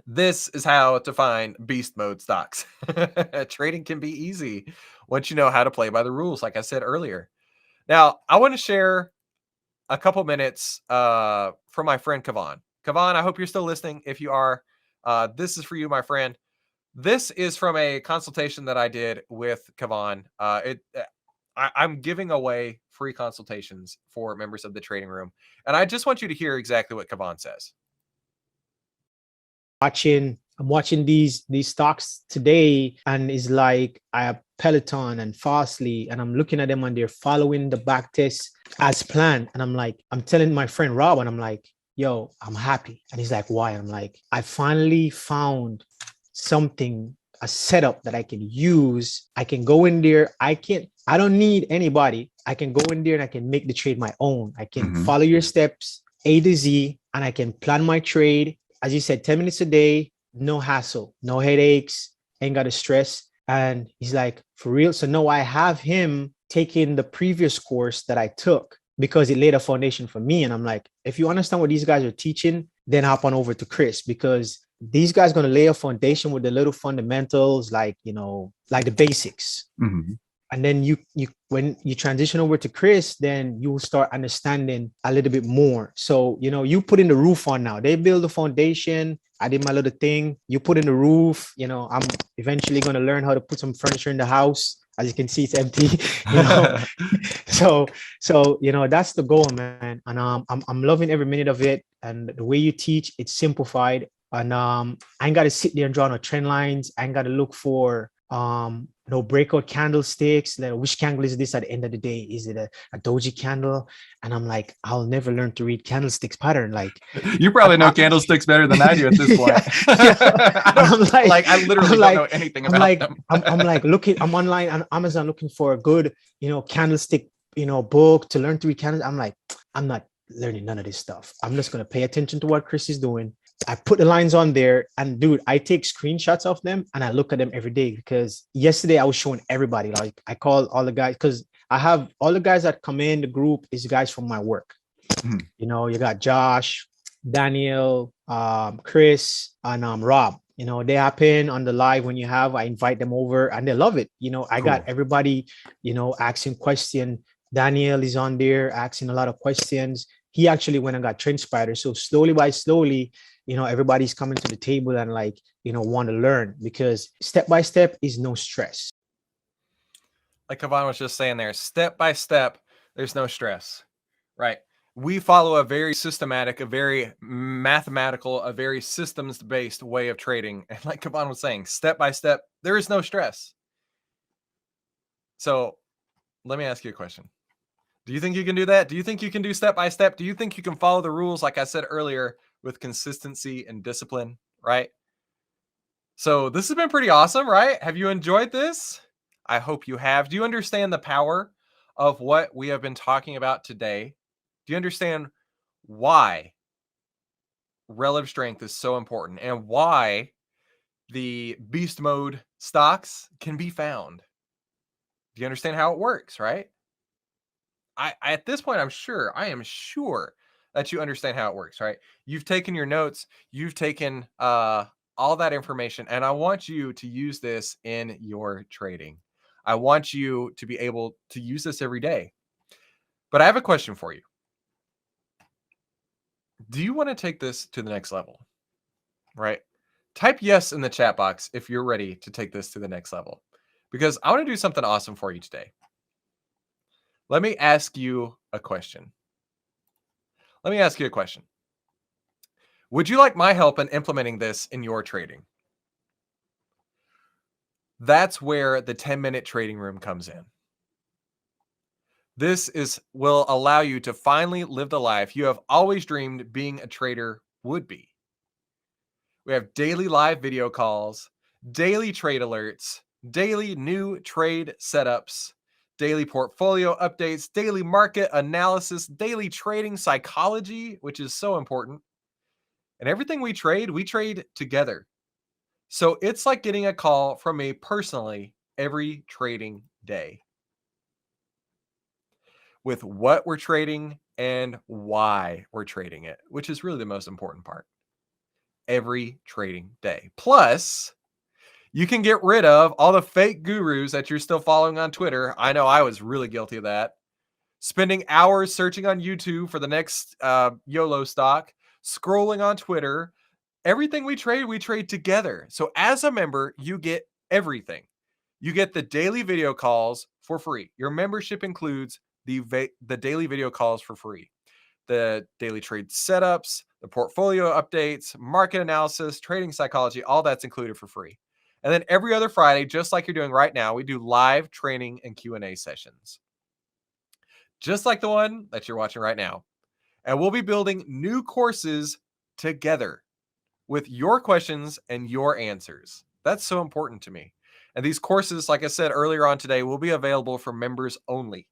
This is how to find beast mode stocks. Trading can be easy once you know how to play by the rules, like I said earlier. Now, I want to share a couple minutes from my friend Kavan. Kavan, I hope you're still listening. If you are, this is for you, my friend. This is from a consultation that I did with Kavan. I'm giving away free consultations for members of the trading room, and I just want you to hear exactly what Kavan says. I'm watching these stocks today, and it's like I have Peloton and Fastly, and I'm looking at them and they're following the back test as planned. And I'm telling my friend Rob, and I'm like, yo, I'm happy. And he's like, why? I'm like, I finally found something, a setup that I can use. I can go in there. I don't need anybody. I can go in there and I can make the trade my own. I can follow your steps A to Z, and I can plan my trade. As you said, 10 minutes a day, no hassle, no headaches, ain't got to stress. And he's like, for real? So no, I have him taking the previous course that I took because it laid a foundation for me. And I'm like, if you understand what these guys are teaching, then hop on over to Chris, because these guys are going to lay a foundation with the little fundamentals, like, like the basics. And then when you transition over to Chris, then you will start understanding a little bit more. So, you put in the roof on now. They build the foundation. I did my little thing. You put in the roof. I'm eventually going to learn how to put some furniture in the house. As you can see, it's empty. So that's the goal, man. And I'm loving every minute of it. And the way you teach, it's simplified. And I ain't got to sit there and draw no trend lines. I ain't got to look for no breakout candlesticks. Like, which candle is this at the end of the day? Is it a doji candle? And I'm like, I'll never learn to read candlesticks pattern. Like, you probably know candlesticks better than I do at this point. I literally don't know anything about them. I'm like looking. I'm online on Amazon looking for a good, candlestick, book to learn to read candles. I'm like, I'm not learning none of this stuff. I'm just gonna pay attention to what Chris is doing. I put the lines on there, and dude, I take screenshots of them and I look at them every day, because yesterday I was showing everybody. Like, I call all the guys, because I have all the guys that come in the group is guys from my work. You got Josh, Daniel, Chris, and Rob. They happen on the live when I invite them over and they love it. I got everybody, asking questions. Daniel is on there asking a lot of questions. He actually went and got Trend Spider. So slowly by slowly, everybody's coming to the table and want to learn, because step by step is no stress. Like Kavan was just saying there, step by step, there's no stress, right? We follow a very systematic, a very mathematical, a very systems-based way of trading. And like Kavan was saying, step by step, there is no stress. So let me ask you a question. Do you think you can do that? Do you think you can do step by step? Do you think you can follow the rules, like I said earlier, with consistency and discipline, right? So this has been pretty awesome, right? Have you enjoyed this? I hope you have. Do you understand the power of what we have been talking about today? Do you understand why relative strength is so important and why the beast mode stocks can be found? Do you understand how it works, right? I at this point, I am sure that you understand how it works, right? You've taken your notes, you've taken all that information, and I want you to use this in your trading. I want you to be able to use this every day. But I have a question for you. Do you want to take this to the next level? Right? Type yes in the chat box if you're ready to take this to the next level, because I want to do something awesome for you today. Let me ask you a question. Would you like my help in implementing this in your trading? That's where the 10-minute trading room comes in. This will allow you to finally live the life you have always dreamed being a trader would be. We have daily live video calls, daily trade alerts, daily new trade setups, daily portfolio updates, daily market analysis, daily trading psychology, which is so important. And everything we trade together. So it's like getting a call from me personally every trading day with what we're trading and why we're trading it, which is really the most important part. Every trading day. Plus, you can get rid of all the fake gurus that you're still following on Twitter. I know I was really guilty of that. Spending hours searching on YouTube for the next YOLO stock, scrolling on Twitter. Everything we trade together. So as a member, you get everything. You get the daily video calls for free. Your membership includes the daily video calls for free. The daily trade setups, the portfolio updates, market analysis, trading psychology, all that's included for free. And then every other Friday, just like you're doing right now, we do live training and Q&A sessions. Just like the one that you're watching right now. And we'll be building new courses together with your questions and your answers. That's so important to me. And these courses, like I said earlier on today, will be available for members only.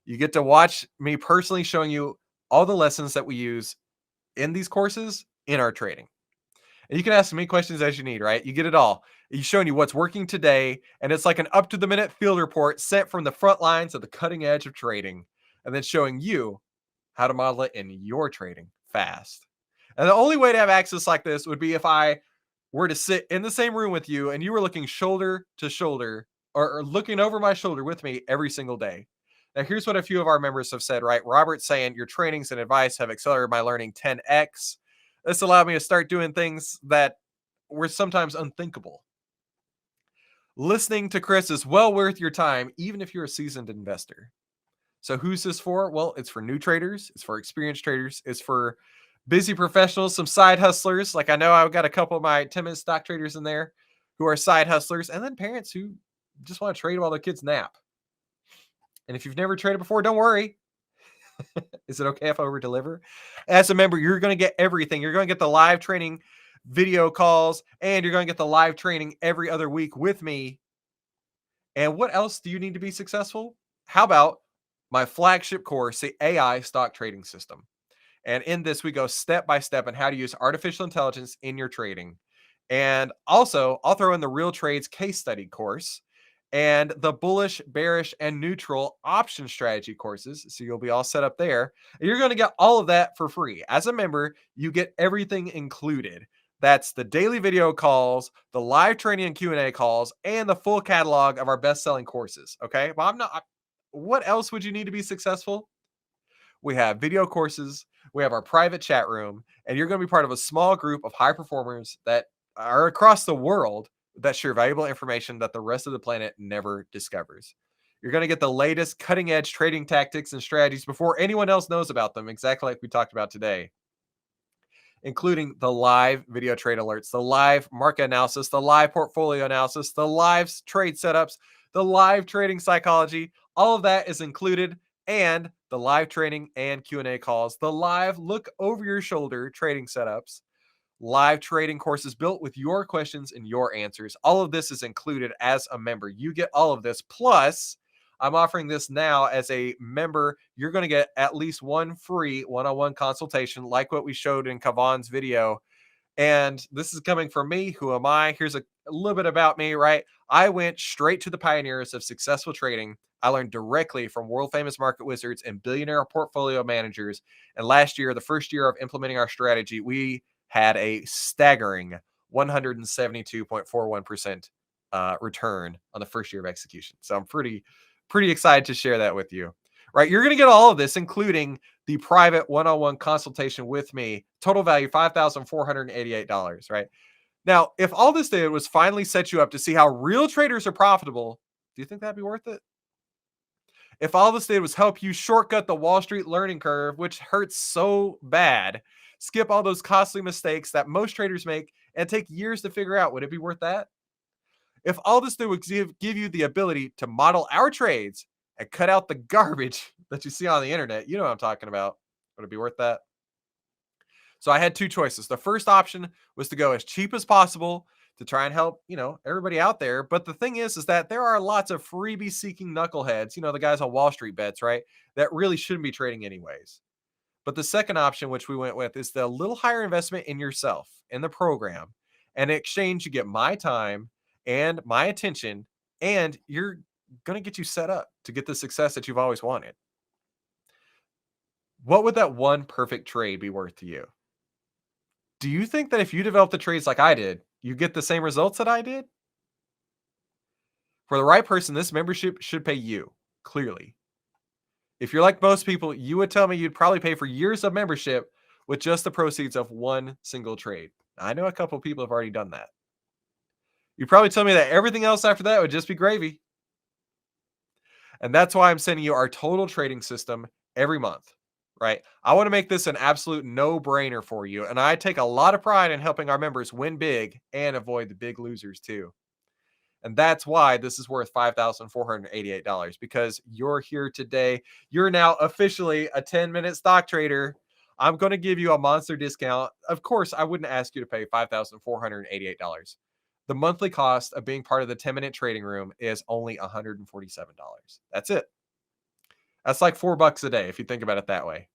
You get to watch me personally showing you all the lessons that we use in these courses in our trading. And you can ask me questions as you need, right? You get it all. He's showing you what's working today, and it's like an up-to-the-minute field report sent from the front lines of the cutting edge of trading, and then showing you how to model it in your trading fast. And the only way to have access like this would be if I were to sit in the same room with you and you were looking shoulder to shoulder or looking over my shoulder with me every single day. Now, here's what a few of our members have said, right? Robert's saying, your trainings and advice have accelerated my learning 10x. This allowed me to start doing things that were sometimes unthinkable. Listening to Chris is well worth your time, even if you're a seasoned investor. So who's this for? Well, it's for new traders. It's for experienced traders. It's for busy professionals, some side hustlers. Like I know I've got a couple of my 10-minute stock traders in there who are side hustlers, and then parents who just want to trade while their kids nap. And if you've never traded before, don't worry. Is it okay if I over deliver? As a member, you're going to get everything. You're going to get the live training video calls, and you're going to get the live training every other week with me. And what else do you need to be successful? How about my flagship course, the AI stock trading system? And in this, we go step by step on how to use artificial intelligence in your trading. And also, I'll throw in the Real Trades case study course and the bullish, bearish, and neutral option strategy courses. So you'll be all set up there. And you're going to get all of that for free. As a member, you get everything included. That's the daily video calls, the live training and Q&A calls, and the full catalog of our best-selling courses. Okay? But what else would you need to be successful? We have video courses, we have our private chat room, and you're going to be part of a small group of high performers that are across the world that share valuable information that the rest of the planet never discovers. You're going to get the latest cutting edge trading tactics and strategies before anyone else knows about them, exactly like we talked about today, including the live video trade alerts, the live market analysis, the live portfolio analysis, the live trade setups, the live trading psychology. All of that is included, and the live training and Q&A calls, the live look over your shoulder trading setups, live trading courses built with your questions and your answers. All of this is included as a member. You get all of this. Plus, I'm offering this now as a member. You're going to get at least one free one-on-one consultation like what we showed in Kavan's video. And this is coming from me. Who am I? Here's a little bit about me, right? I went straight to the pioneers of successful trading. I learned directly from world famous market wizards and billionaire portfolio managers. And last year, the first year of implementing our strategy, we had a staggering 172.41% return on the first year of execution. So I'm pretty excited to share that with you. Right, you're going to get all of this, including the private one-on-one consultation with me. Total value $5,488. Right now, if all this did was finally set you up to see how real traders are profitable, do you think that'd be worth it? If all this did was help you shortcut the Wall Street learning curve, which hurts so bad, skip all those costly mistakes that most traders make and take years to figure out, would it be worth that? If all this did was give you the ability to model our trades and cut out the garbage that you see on the internet, you know what I'm talking about. Would it be worth that? So I had two choices. The first option was to go as cheap as possible to try and help, everybody out there. But the thing is that there are lots of freebie seeking knuckleheads, the guys on Wall Street bets, right? That really shouldn't be trading anyways. But the second option, which we went with, is the little higher investment in yourself, in the program. And in exchange, you get my time and my attention, and you're going to get you set up to get the success that you've always wanted. What would that one perfect trade be worth to you? Do you think that if you develop the trades like I did, you get the same results that I did? For the right person, this membership should pay you, clearly. If you're like most people, you would tell me you'd probably pay for years of membership with just the proceeds of one single trade. I know a couple of people have already done that. You'd probably tell me that everything else after that would just be gravy. And that's why I'm sending you our total trading system every month, right? I want to make this an absolute no-brainer for you. And I take a lot of pride in helping our members win big and avoid the big losers too. And that's why this is worth $5,488, because you're here today. You're now officially a 10-minute stock trader. I'm going to give you a monster discount. Of course, I wouldn't ask you to pay $5,488. The monthly cost of being part of the 10-minute trading room is only $147. That's it. That's like $4 a day if you think about it that way.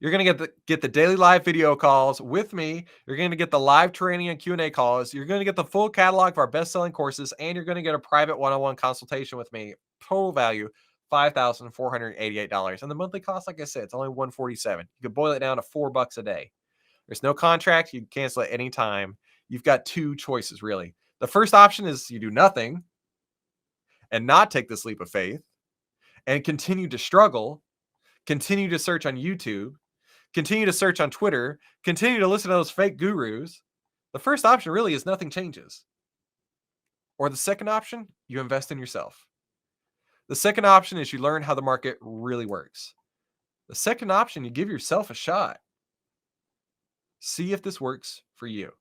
You're going to get the daily live video calls with me. You're going to get the live training and Q&A calls. You're going to get the full catalog of our best-selling courses, and you're going to get a private one-on-one consultation with me. Total value, $5,488. And the monthly cost, like I said, it's only $147. You could boil it down to $4 a day. There's no contract. You can cancel at any time. You've got two choices, really. The first option is you do nothing and not take this leap of faith and continue to struggle, continue to search on YouTube, continue to search on Twitter, continue to listen to those fake gurus. The first option really is nothing changes. Or the second option, you invest in yourself. The second option is you learn how the market really works. The second option, you give yourself a shot. See if this works for you.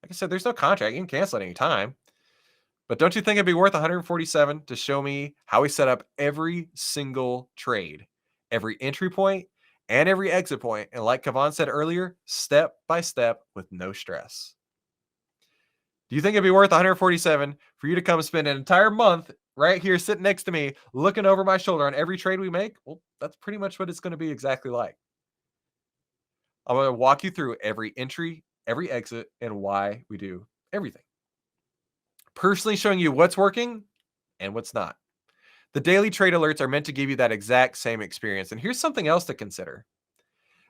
Like I said, there's no contract. You can cancel at any time. But don't you think it'd be worth $147 to show me how we set up every single trade, every entry point, and every exit point, and like Kavan said earlier, step by step with no stress? Do you think it'd be worth $147 for you to come spend an entire month right here sitting next to me, looking over my shoulder on every trade we make? Well, that's pretty much what it's going to be exactly like. I'm going to walk you through every entry, every exit, and why we do everything. Personally showing you what's working and what's not. The daily trade alerts are meant to give you that exact same experience. And here's something else to consider.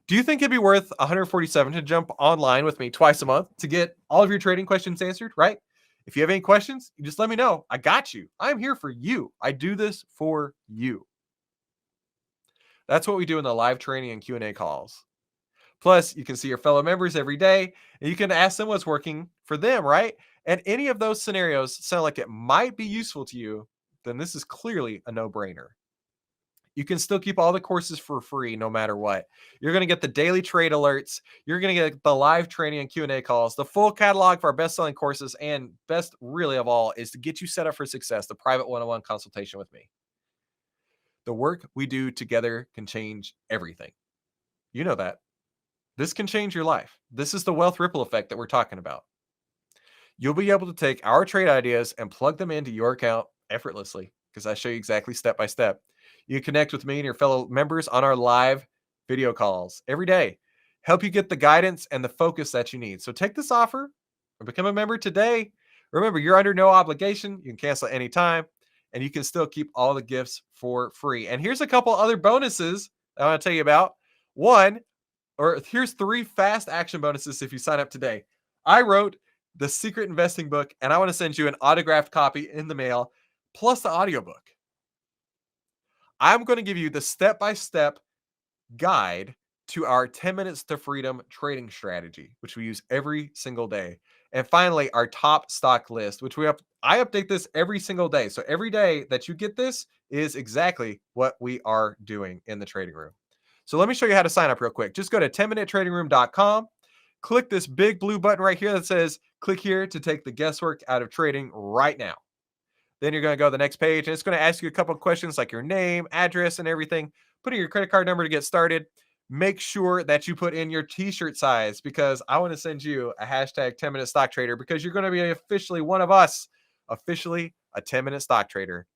Do you think it'd be worth $147 to jump online with me twice a month to get all of your trading questions answered, right? If you have any questions, you just let me know. I got you. I'm here for you. I do this for you. That's what we do in the live training and Q&A calls. Plus, you can see your fellow members every day, and you can ask them what's working for them, right? And any of those scenarios sound like it might be useful to you, then this is clearly a no-brainer. You can still keep all the courses for free no matter what. You're going to get the daily trade alerts. You're going to get the live training and Q&A calls, the full catalog for our best-selling courses, and best really of all is to get you set up for success, the private one-on-one consultation with me. The work we do together can change everything. You know that. This can change your life. This is the wealth ripple effect that we're talking about. You'll be able to take our trade ideas and plug them into your account effortlessly because I show you exactly step by step. You connect with me and your fellow members on our live video calls every day. Help you get the guidance and the focus that you need. So take this offer and become a member today. Remember, you're under no obligation. You can cancel at any time, and you can still keep all the gifts for free. And here's a couple other bonuses I want to tell you about. Here's 3 fast action bonuses if you sign up today. I wrote the Secret Investing book, and I want to send you an autographed copy in the mail, plus the audiobook. I'm going to give you the step-by-step guide to our 10 minutes to freedom trading strategy, which we use every single day. And finally, our top stock list, which I update this every single day. So every day that you get this is exactly what we are doing in the trading room. So let me show you how to sign up real quick. Just go to 10minutetradingroom.com. click this big blue button right here that says click here to take the guesswork out of trading right now. Then you're going to go to the next page and it's going to ask you a couple of questions like your name, address, and everything. Put in your credit card number to get started. Make sure that you put in your t-shirt size because I want to send you a hashtag 10-minute stock trader because you're going to be officially one of us, officially a 10-minute stock trader.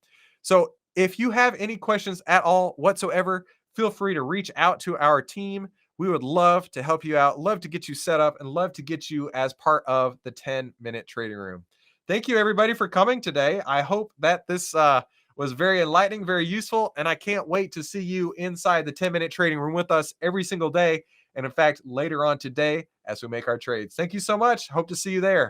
So if you have any questions at all whatsoever, feel free to reach out to our team. We would love to help you out, love to get you set up, and love to get you as part of the 10-minute trading room. Thank you, everybody, for coming today. I hope that this was very enlightening, very useful, and I can't wait to see you inside the 10-minute trading room with us every single day. And in fact, later on today as we make our trades. Thank you so much. Hope to see you there.